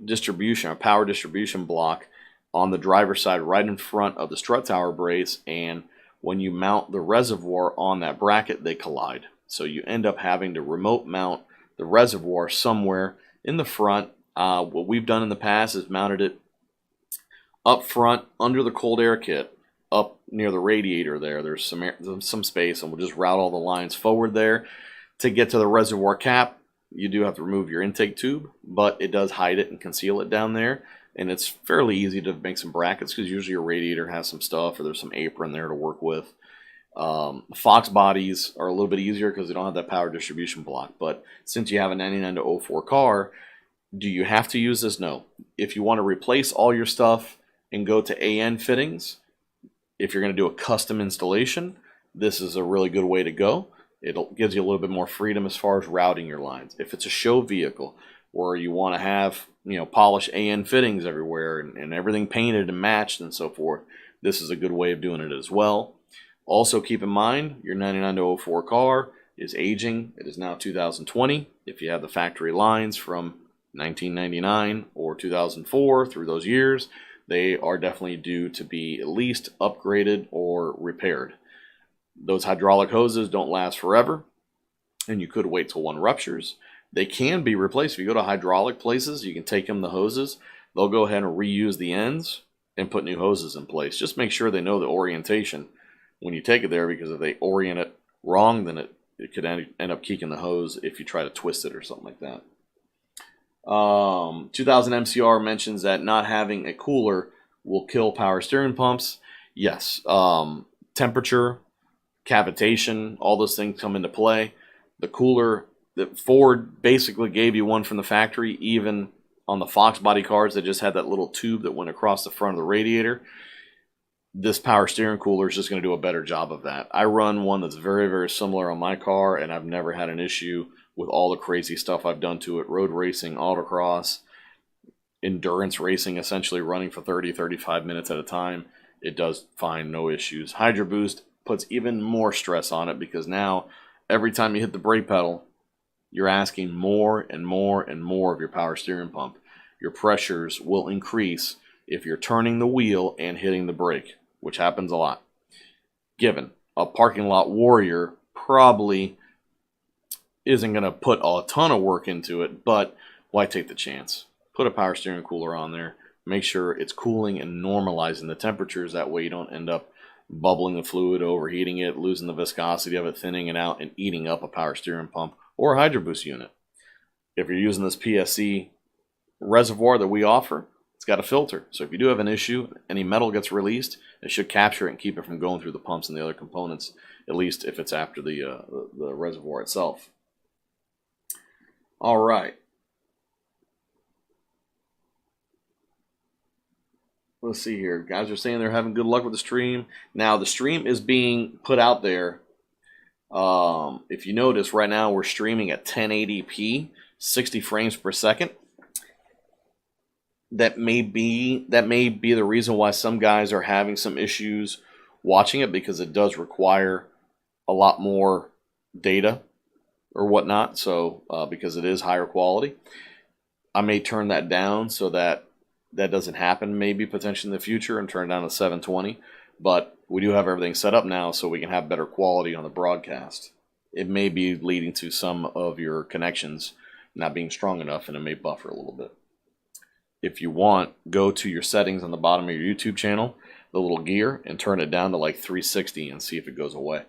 power distribution block on the driver's side right in front of the strut tower brace, and when you mount the reservoir on that bracket, they collide. So you end up having to remote mount the reservoir somewhere in the front. What we've done in the past is mounted it up front under the cold air kit, up near the radiator there. There's some space, and we'll just route all the lines forward there to get to the reservoir cap. you do have to remove your intake tube, but it does hide it and conceal it down there. And it's fairly easy to make some brackets because usually your radiator has some stuff or there's some apron there to work with. Fox bodies are a little bit easier because they don't have that power distribution block. But since you have a 99 to 04 car, do you have to use this? No. If you want to replace all your stuff and go to AN fittings, if you're going to do a custom installation, this is a really good way to go. It gives you a little bit more freedom as far as routing your lines. If it's a show vehicle where you want to have, polished AN fittings everywhere and everything painted and matched and so forth, this is a good way of doing it as well. Also keep in mind, your 99 to 04 car is aging. It is now 2020. If you have the factory lines from 1999 or 2004 through those years, they are definitely due to be at least upgraded or repaired. Those hydraulic hoses don't last forever, and you could wait till one ruptures. They can be replaced. If you go to hydraulic places, you can take them the hoses. They'll go ahead and reuse the ends and put new hoses in place. Just make sure they know the orientation when you take it there, because if they orient it wrong, then it could end up kicking the hose if you try to twist it or something like that. 2000 MCR mentions that not having a cooler will kill power steering pumps. Yes. Temperature, cavitation, all those things come into play. The cooler, that Ford basically gave you one from the factory, even on the Fox body cars that just had that little tube that went across the front of the radiator. This power steering cooler is just going to do a better job of that. I run one that's very, very similar on my car, and I've never had an issue with all the crazy stuff I've done to it. Road racing, autocross, endurance racing, essentially running for 30, 35 minutes at a time. It does fine, no issues. Hydroboost puts even more stress on it because now every time you hit the brake pedal, you're asking more and more and more of your power steering pump. Your pressures will increase if you're turning the wheel and hitting the brake, which happens a lot. Given a parking lot warrior probably isn't going to put a ton of work into it, but why take the chance? Put a power steering cooler on there. Make sure it's cooling and normalizing the temperatures. That way you don't end up bubbling the fluid, overheating it, losing the viscosity of it, thinning it out, and eating up a power steering pump or a Hydroboost unit. If you're using this PSC reservoir that we offer, it's got a filter. So if you do have an issue, any metal gets released, it should capture it and keep it from going through the pumps and the other components, at least if it's after the reservoir itself. All right. Let's see here. Guys are saying they're having good luck with the stream. Now, the stream is being put out there. If you notice, right now we're streaming at 1080p, 60 frames per second. That may be the reason why some guys are having some issues watching it, because it does require a lot more data or whatnot. So because it is higher quality, I may turn that down so that doesn't happen maybe potentially in the future, and turn it down to 720. But we do have everything set up now so we can have better quality on the broadcast. It may be leading to some of your connections not being strong enough, and it may buffer a little bit. If you want, go to your settings on the bottom of your YouTube channel, the little gear, and turn it down to like 360 and see if it goes away.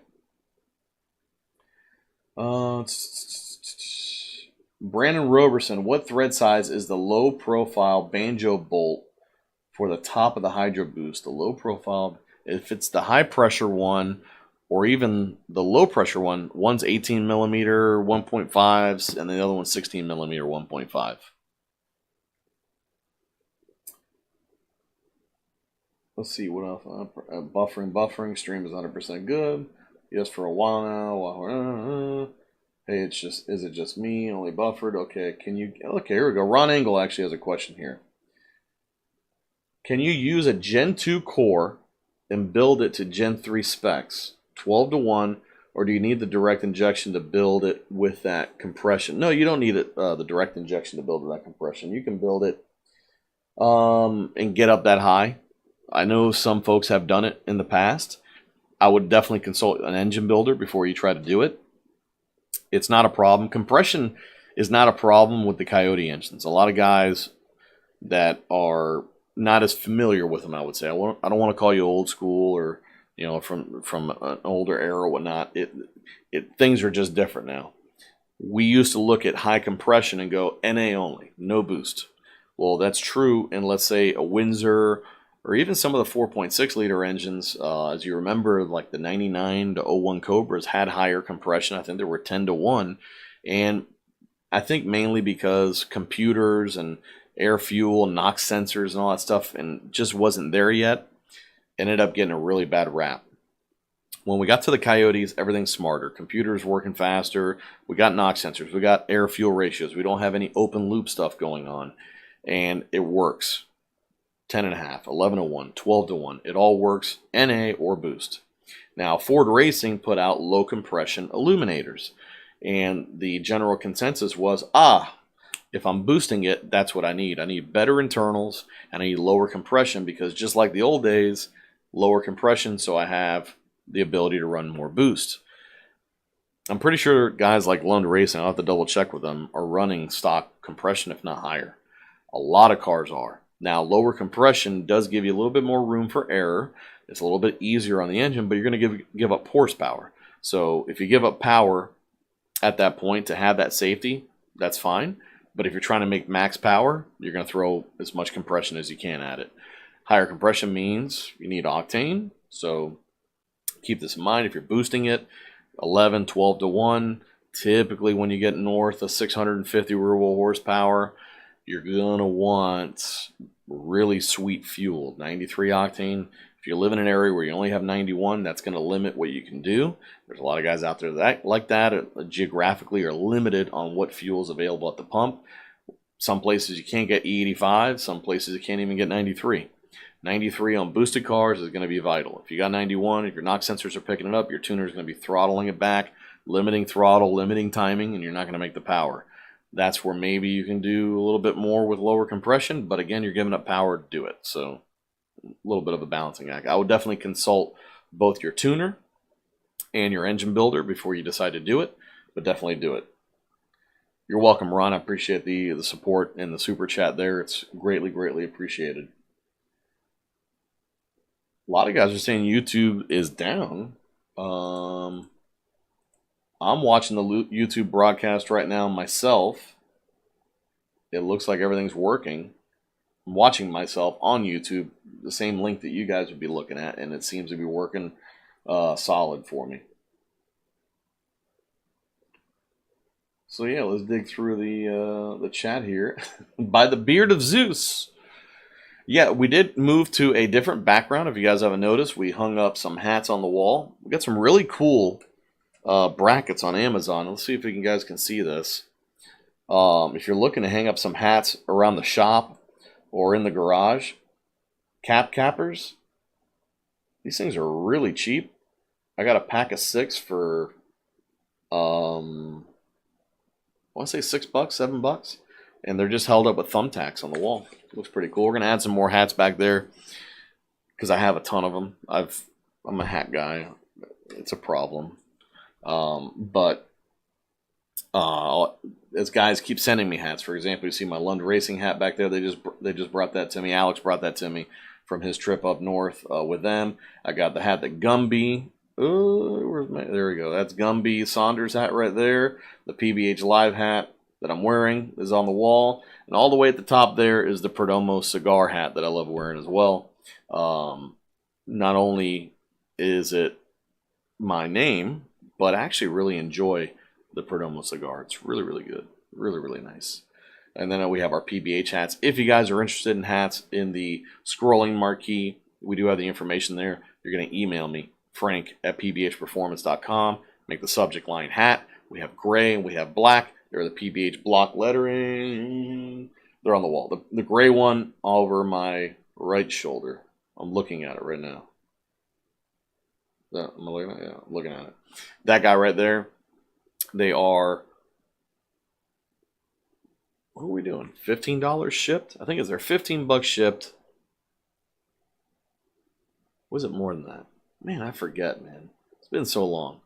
Brandon Roberson, what thread size is the low profile banjo bolt for the top of the Hydroboost? The low profile, if it's the high pressure one or even the low pressure one, one's 18 millimeter 1.5s and the other one's 16 millimeter 1.5. Let's see what else. Buffering. Stream is 100% good. Yes, for a while now. Hey, is it just me? Only buffered. Okay, okay, here we go. Ron Engel actually has a question here. Can you use a Gen 2 core and build it to Gen 3 specs, 12 to 1, or do you need the direct injection to build it with that compression? No, you don't need it, the direct injection to build with that compression. You can build it and get up that high. I know some folks have done it in the past. I would definitely consult an engine builder before you try to do it. It's not a problem. Compression is not a problem with the Coyote engines. A lot of guys that are not as familiar with them, I would say. I don't want to call you old school or from an older era or whatnot. Things are just different now. we used to look at high compression and go NA only, no boost. Well, that's true in, let's say, a Windsor or even some of the 4.6 liter engines. As you remember, like the 99 to 01 Cobras had higher compression. I think there were 10 to 1. And I think mainly because computers and air fuel, NOx sensors and all that stuff and just wasn't there yet, ended up getting a really bad rap. When we got to the Coyotes, everything's smarter. Computers working faster. We got NOx sensors. We got air fuel ratios. We don't have any open loop stuff going on. And it works. 10.5, 11 to 1, 12 to 1. It all works, NA or boost. Now, Ford Racing put out low compression illuminators. And the general consensus was, if I'm boosting it, that's what I need. I need better internals and I need lower compression because just like the old days, lower compression so I have the ability to run more boost. I'm pretty sure guys like Lund Racing, I'll have to double check with them, are running stock compression if not higher. A lot of cars are. Now, lower compression does give you a little bit more room for error. It's a little bit easier on the engine, but you're going to give up horsepower. So if you give up power at that point to have that safety, that's fine. But if you're trying to make max power, you're going to throw as much compression as you can at it. Higher compression means you need octane. So keep this in mind. If you're boosting it 11, 12 to 1, typically when you get north of 650 rear wheel horsepower, you're going to want really sweet fuel, 93 octane. If you live in an area where you only have 91, that's going to limit what you can do. There's a lot of guys out there that like that geographically are limited on what fuel is available at the pump. Some places you can't get E85. Some places you can't even get 93. 93 on boosted cars is going to be vital. If you got 91, if your NOx sensors are picking it up, your tuner is going to be throttling it back, limiting throttle, limiting timing, and you're not going to make the power. That's where maybe you can do a little bit more with lower compression, but again, you're giving up power to do it. So a little bit of a balancing act. I would definitely consult both your tuner and your engine builder before you decide to do it, but definitely do it. You're welcome, Ron. I appreciate the support and the super chat there. It's greatly, greatly appreciated. A lot of guys are saying YouTube is down. I'm watching the YouTube broadcast right now myself. It looks like everything's working. I'm watching myself on YouTube, the same link that you guys would be looking at, and it seems to be working solid for me. So yeah, let's dig through the chat here. By the beard of Zeus. Yeah, we did move to a different background. If you guys haven't noticed, we hung up some hats on the wall. We got some really cool brackets on Amazon. Let's see if you guys can see this. If you're looking to hang up some hats around the shop or in the garage, cappers, these things are really cheap. I got a pack of 6 for I want to say $6, $7, and they're just held up with thumbtacks on the wall. Looks pretty cool. We're gonna add some more hats back there because I have a ton of them. I'm a hat guy. It's a problem. But as guys keep sending me hats, for example, you see my Lund Racing hat back there. They just brought that to me. Alex brought that to me from his trip up north with them. I got the hat that Gumby. There we go. That's Gumby Saunders hat right there. The PBH Live hat that I'm wearing is on the wall, and all the way at the top there is the Perdomo cigar hat that I love wearing as well. Not only is it my name, but I actually really enjoy the Perdomo cigar. It's really, really good. Really, really nice. And then we have our PBH hats. If you guys are interested in hats, in the scrolling marquee, we do have the information there. You're going to email me, frank@pbhperformance.com. Make the subject line hat. We have gray and we have black. They're the PBH block lettering. They're on the wall. The gray one over my right shoulder. I'm looking at it right now. I'm looking at it? Yeah, I'm looking at it. That guy right there. They are, what are we doing? $15 shipped? I think it's they're $15 shipped. Was it more than that? Man, I forget, man. It's been so long.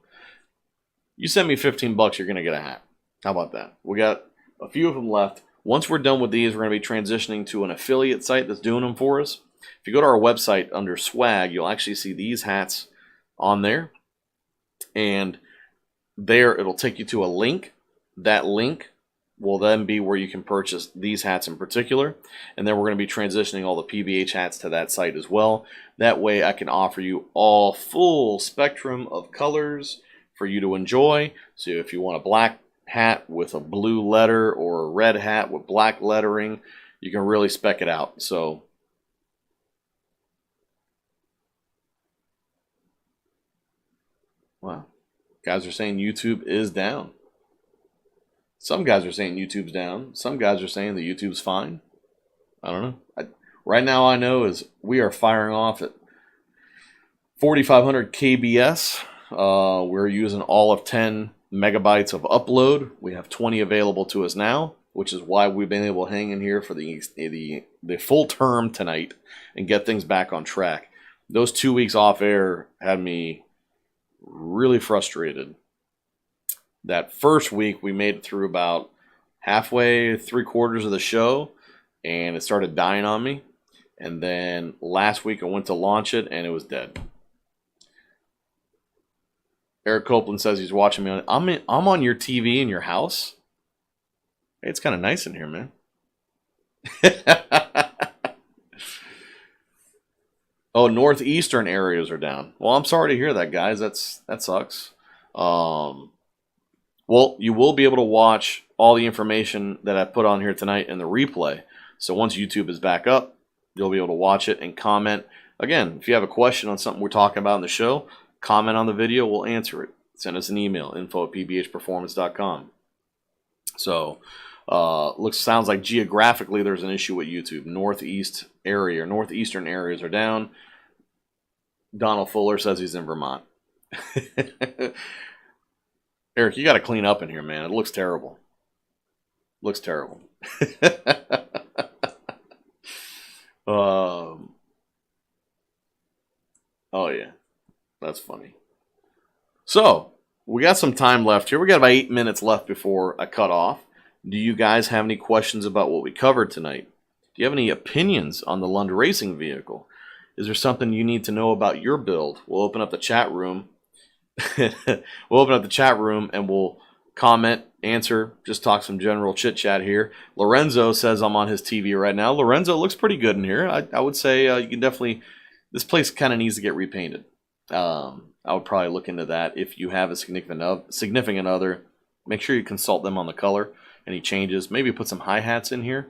You send me $15, you're going to get a hat. How about that? We got a few of them left. Once we're done with these, we're going to be transitioning to an affiliate site that's doing them for us. If you go to our website under swag, you'll actually see these hats on there. And there, it'll take you to a link That link will then be where you can purchase these hats in particular. And then we're going to be transitioning all the PBH hats to that site as well. That way I can offer you all full spectrum of colors for you to enjoy. So if you want a black hat with a blue letter or a red hat with black lettering, you can really spec it out. So wow, guys are saying YouTube is down. Some guys are saying YouTube's down. Some guys are saying that YouTube's fine. I don't know. Right now I know is we are firing off at 4,500 KBS. We're using all of 10 megabytes of upload. We have 20 available to us now, which is why we've been able to hang in here for the full term tonight and get things back on track. Those 2 weeks off air had me really frustrated. That first week, we made it through about halfway, 3/4 of the show, and it started dying on me. And then last week, I went to launch it, and it was dead. Eric Copeland says he's watching me. I'm on your TV in your house. Hey, it's kind of nice in here, man. Oh, northeastern areas are down. Well, I'm sorry to hear that, guys. That sucks. Well, you will be able to watch all the information that I put on here tonight in the replay. So once YouTube is back up, you'll be able to watch it and comment. Again, if you have a question on something we're talking about in the show, comment on the video. We'll answer it. Send us an email, info@pbhperformance.com. So sounds like geographically there's an issue with YouTube. Northeastern areas are down. Donald Fuller says he's in Vermont. Eric, you got to clean up in here, man. It looks terrible. Looks terrible. Oh, yeah. That's funny. So, we got some time left here. We got about 8 minutes left before I cut off. Do you guys have any questions about what we covered tonight? Do you have any opinions on the Lund Racing vehicle? Is there something you need to know about your build? We'll open up the chat room. We'll open up the chat room and we'll comment, answer, just talk some general chit chat here. Lorenzo says I'm on his TV right now. Lorenzo, looks pretty good in here. I would say you can definitely, this place kind of needs to get repainted. I would probably look into that. If you have a significant other, make sure you consult them on the color. Any changes, maybe put some hi-hats in here.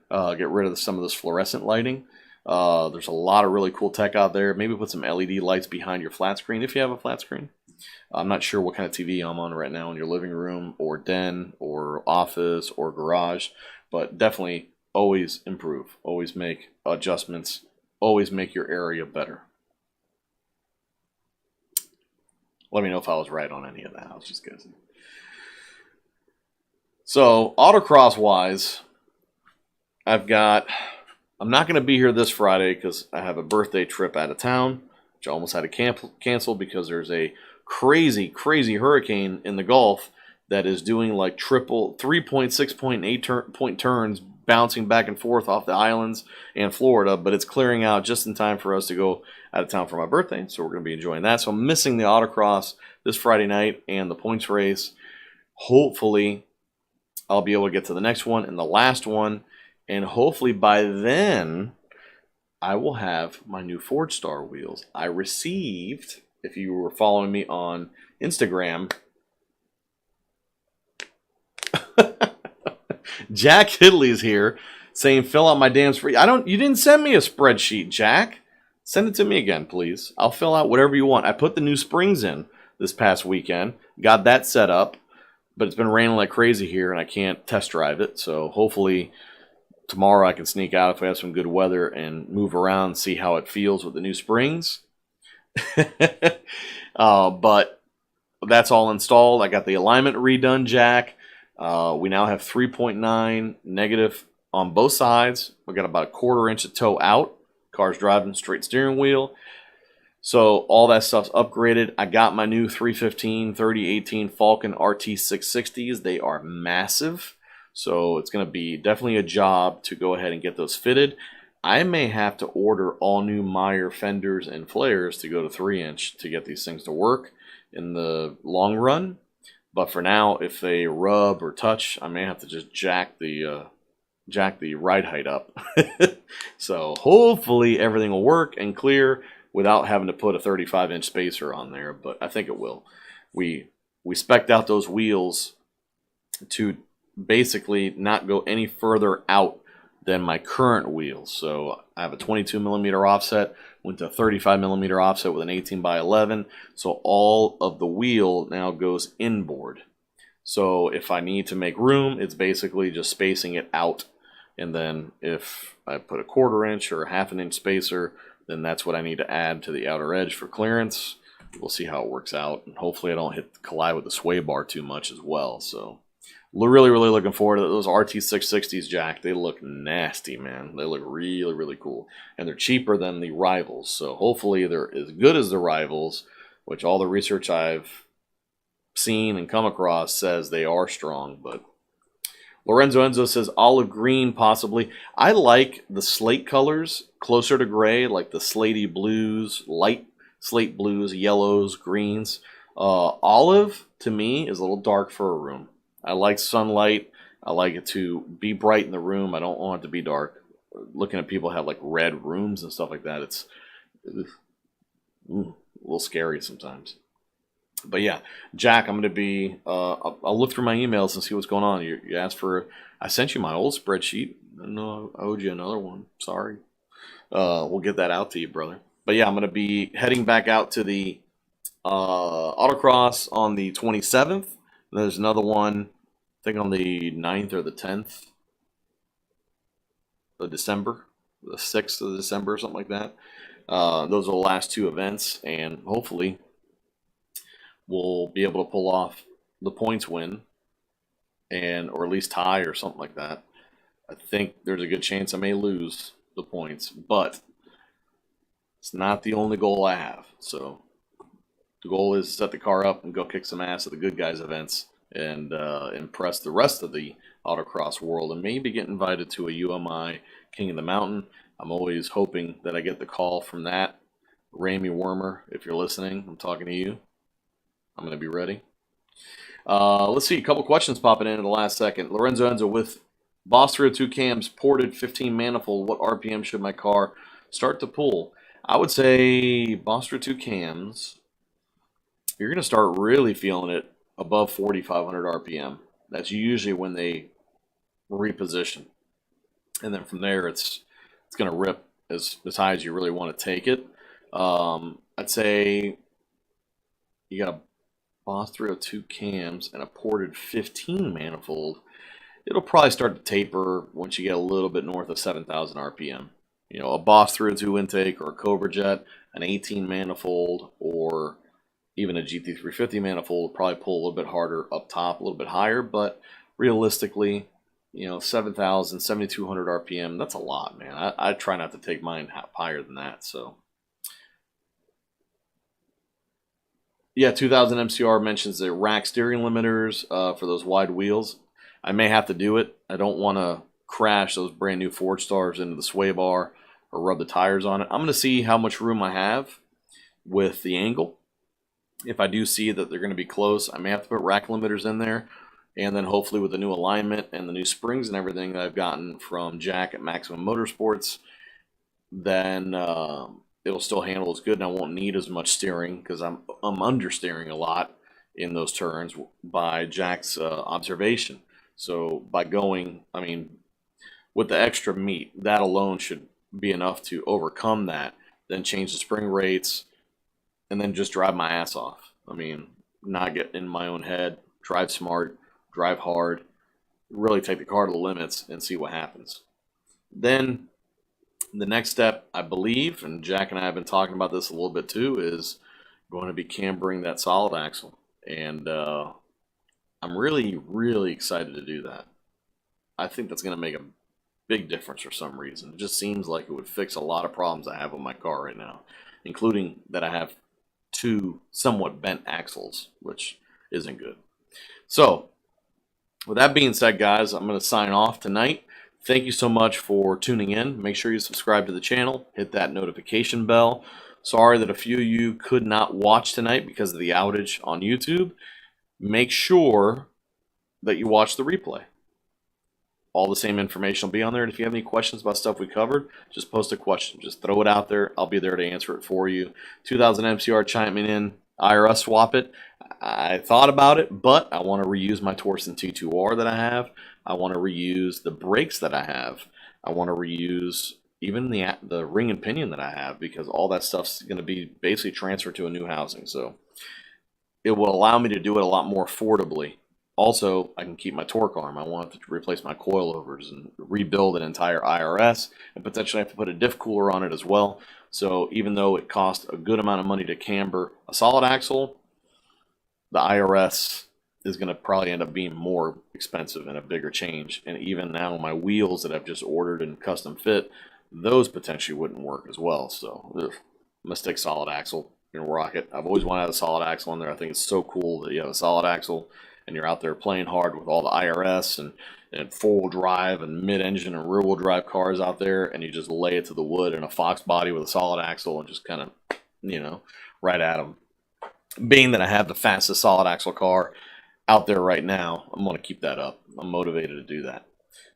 Get rid of some of this fluorescent lighting. There's a lot of really cool tech out there. Maybe put some LED lights behind your flat screen if you have a flat screen. I'm not sure what kind of TV I'm on right now in your living room or den or office or garage, but definitely always improve. Always make adjustments. Always make your area better. Let me know if I was right on any of that. I was just guessing. So, autocross-wise, I'm not going to be here this Friday because I have a birthday trip out of town, which I almost had to cancel because there's a crazy, crazy hurricane in the Gulf that is doing like 3.6 point turns, bouncing back and forth off the islands and Florida, but it's clearing out just in time for us to go out of town for my birthday, so we're going to be enjoying that. So I'm missing the autocross this Friday night and the points race. Hopefully, I'll be able to get to the next one and the last one, and hopefully by then, I will have my new Ford Star wheels. I received, if you were following me on Instagram, Jack Hidley's here saying, fill out my damn spreadsheet. You didn't send me a spreadsheet, Jack. Send it to me again, please. I'll fill out whatever you want. I put the new springs in this past weekend. Got that set up. But it's been raining like crazy here, and I can't test drive it. So hopefully tomorrow I can sneak out if we have some good weather and move around and see how it feels with the new springs. But that's all installed. I got the alignment redone, Jack. We now have 3.9 negative on both sides. We got about a 1/4 inch of toe out. Car's driving straight steering wheel. So all that stuff's upgraded. I got my new 315 3018 Falcon RT660s. They are massive. So it's going to be definitely a job to go ahead and get those fitted. I may have to order all new Meyer fenders and flares to go to 3-inch to get these things to work in the long run. But for now, if they rub or touch, I may have to just jack the ride height up. So hopefully everything will work and clear without having to put a 35-inch spacer on there, but I think it will. We spec'd out those wheels to basically not go any further out than my current wheels. So I have a 22 millimeter offset, went to a 35 millimeter offset with an 18 by 11. So all of the wheel now goes inboard. So if I need to make room, it's basically just spacing it out. And then if I put a 1/4 inch or a 1/2 inch spacer, then that's what I need to add to the outer edge for clearance. We'll see how it works out. And hopefully I don't collide with the sway bar too much as well. So really, really looking forward to those RT660s, Jack. They look nasty, man. They look really, really cool. And they're cheaper than the rivals. So hopefully they're as good as the rivals, which all the research I've seen and come across says they are strong. But Lorenzo Enzo says olive green possibly. I like the slate colors closer to gray, like the slatey blues, light slate blues, yellows, greens. Olive, to me, is a little dark for a room. I like sunlight. I like it to be bright in the room. I don't want it to be dark. Looking at people have like red rooms and stuff like that, it's a little scary sometimes. But yeah, Jack, I'm going to be, I'll look through my emails and see what's going on. You asked for, I sent you my old spreadsheet. I know I owed you another one. Sorry. We'll get that out to you, brother. But yeah, I'm going to be heading back out to the autocross on the 27th. There's another one, I think on the 9th or the 10th of December, the 6th of December or something like that. Those are the last two events, and hopefully we'll be able to pull off the points win, or at least tie or something like that. I think there's a good chance I may lose the points, but it's not the only goal I have. So the goal is to set the car up and go kick some ass at the good guys events and impress the rest of the autocross world and maybe get invited to a UMI King of the Mountain. I'm always hoping that I get the call from that. Ramy Wormer, if you're listening, I'm talking to you. I'm going to be ready. Let's see, a couple questions popping in the last second. Lorenzo Enzo, with Boss 302 cams, ported 15 manifold, what RPM should my car start to pull? I would say Boss 302 cams, you're going to start really feeling it above 4,500 RPM. That's usually when they reposition. And then from there, it's going to rip as high as you really want to take it. I'd say you got a Boss 302 cams and a ported 15 manifold. It'll probably start to taper once you get a little bit north of 7,000 RPM. You know, a Boss 302 intake or a Cobra Jet, an 18 manifold, or even a GT350 manifold will probably pull a little bit harder up top, a little bit higher, but realistically, you know, 7,000, 7,200 RPM, that's a lot, man. I try not to take mine higher than that, so. Yeah, 2000 MCR mentions the rack steering limiters for those wide wheels. I may have to do it. I don't want to crash those brand new Ford Stars into the sway bar or rub the tires on it. I'm going to see how much room I have with the angle. If I do see that they're going to be close, I may have to put rack limiters in there. And then hopefully with the new alignment and the new springs and everything that I've gotten from Jack at Maximum Motorsports, then it'll still handle as good and I won't need as much steering because I'm understeering a lot in those turns by Jack's observation. So by going, I mean, with the extra meat, that alone should be enough to overcome that, then change the spring rates, and then just drive my ass off. I mean, not get in my own head, drive smart, drive hard, really take the car to the limits and see what happens. Then the next step, I believe, and Jack and I have been talking about this a little bit too, is going to be cambering that solid axle. And I'm really, really excited to do that. I think that's going to make a big difference for some reason. It just seems like it would fix a lot of problems I have with my car right now, including that I have two somewhat bent axles, which isn't good. So, with that being said, guys, I'm going to sign off tonight. Thank you so much for tuning in. Make sure you subscribe to the channel. Hit that notification bell. Sorry that a few of you could not watch tonight because of the outage on YouTube. make sure that you watch the replay. All the same information will be on there. And if you have any questions about stuff we covered, just post a question. Just throw it out there. I'll be there to answer it for you. 2000 MCR chiming in. IRS swap it. I thought about it, but I want to reuse my Torsen T2R that I have. I want to reuse the brakes that I have. I want to reuse even the ring and pinion that I have, because all that stuff's going to be basically transferred to a new housing. So it will allow me to do it a lot more affordably. Also, I can keep my torque arm. I want to replace my coilovers and rebuild an entire IRS, and potentially have to put a diff cooler on it as well. So even though it costs a good amount of money to camber a solid axle, the IRS is going to probably end up being more expensive and a bigger change. And even now, my wheels that I've just ordered and custom fit, those potentially wouldn't work as well. So I'm gonna stick solid axle and rock it. I've always wanted to have a solid axle in there. I think it's so cool that you have a solid axle and you're out there playing hard with all the IRS and four-wheel drive and mid-engine and rear-wheel drive cars out there, and you just lay it to the wood in a Fox body with a solid axle and just kind of, you know, right at them. Being that I have the fastest solid axle car out there right now, I'm going to keep that up. I'm motivated to do that.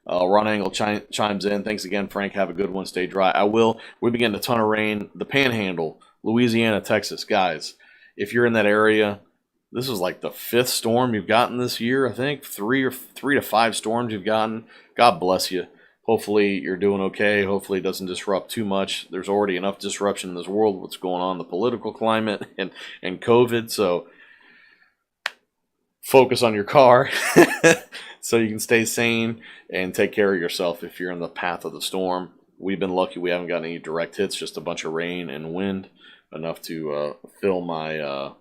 Ron Angle chimes in. Thanks again, Frank. Have a good one. Stay dry. I will. We've been getting a ton of rain. The Panhandle, Louisiana, Texas. Guys, if you're in that area, this is like the 5th storm you've gotten this year, I think. 3 to 5 storms you've gotten. God bless you. Hopefully you're doing okay. Hopefully it doesn't disrupt too much. There's already enough disruption in this world, what's going on in the political climate and COVID. So focus on your car so you can stay sane and take care of yourself if you're in the path of the storm. We've been lucky we haven't gotten any direct hits, just a bunch of rain and wind, enough to fill my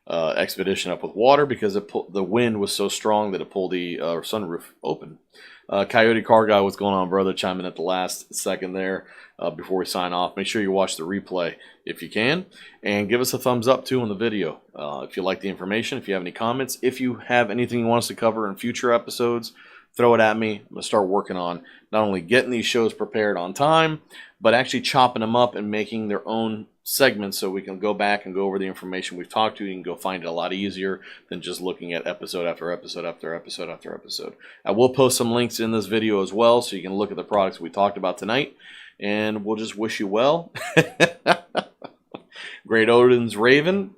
Expedition up with water, because the wind was so strong that it pulled the sunroof open. Coyote Car Guy, what's going on, brother? Chime in at the last second there before we sign off. Make sure you watch the replay if you can, and give us a thumbs up too on the video if you like the information. If you have any comments, if you have anything you want us to cover in future episodes, throw it at me. I'm going to start working on not only getting these shows prepared on time, but actually chopping them up and making their own segments so we can go back and go over the information we've talked to. You can go find it a lot easier than just looking at episode after episode after episode after episode. I will post some links in this video as well, so you can look at the products we talked about tonight, and we'll just wish you well. Great Odin's Raven.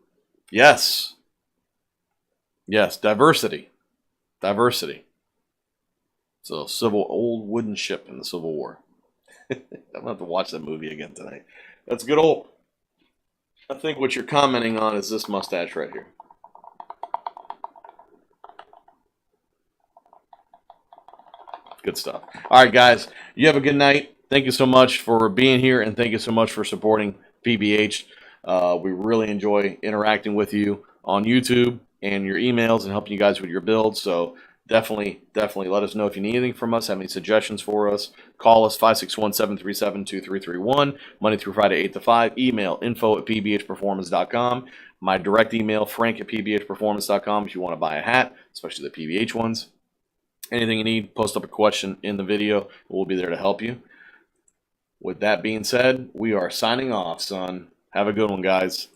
Yes. Yes, diversity. Diversity. It's a old wooden ship in the Civil War. I'm going to have to watch that movie again tonight. That's good old. I think what you're commenting on is this mustache right here. Good stuff. All right, guys. You have a good night. Thank you so much for being here, and thank you so much for supporting PBH. We really enjoy interacting with you on YouTube and your emails and helping you guys with your builds. So definitely let us know if you need anything from us, have any suggestions for us. Call us 561-737-2331, Monday through Friday, 8 to 5. Email info@pbhperformance.com. My direct email, frank@pbhperformance.com, if you want to buy a hat, especially the PBH ones. Anything you need, post up a question in the video. We'll be there to help you. With that being said, we are signing off, son. Have a good one, guys.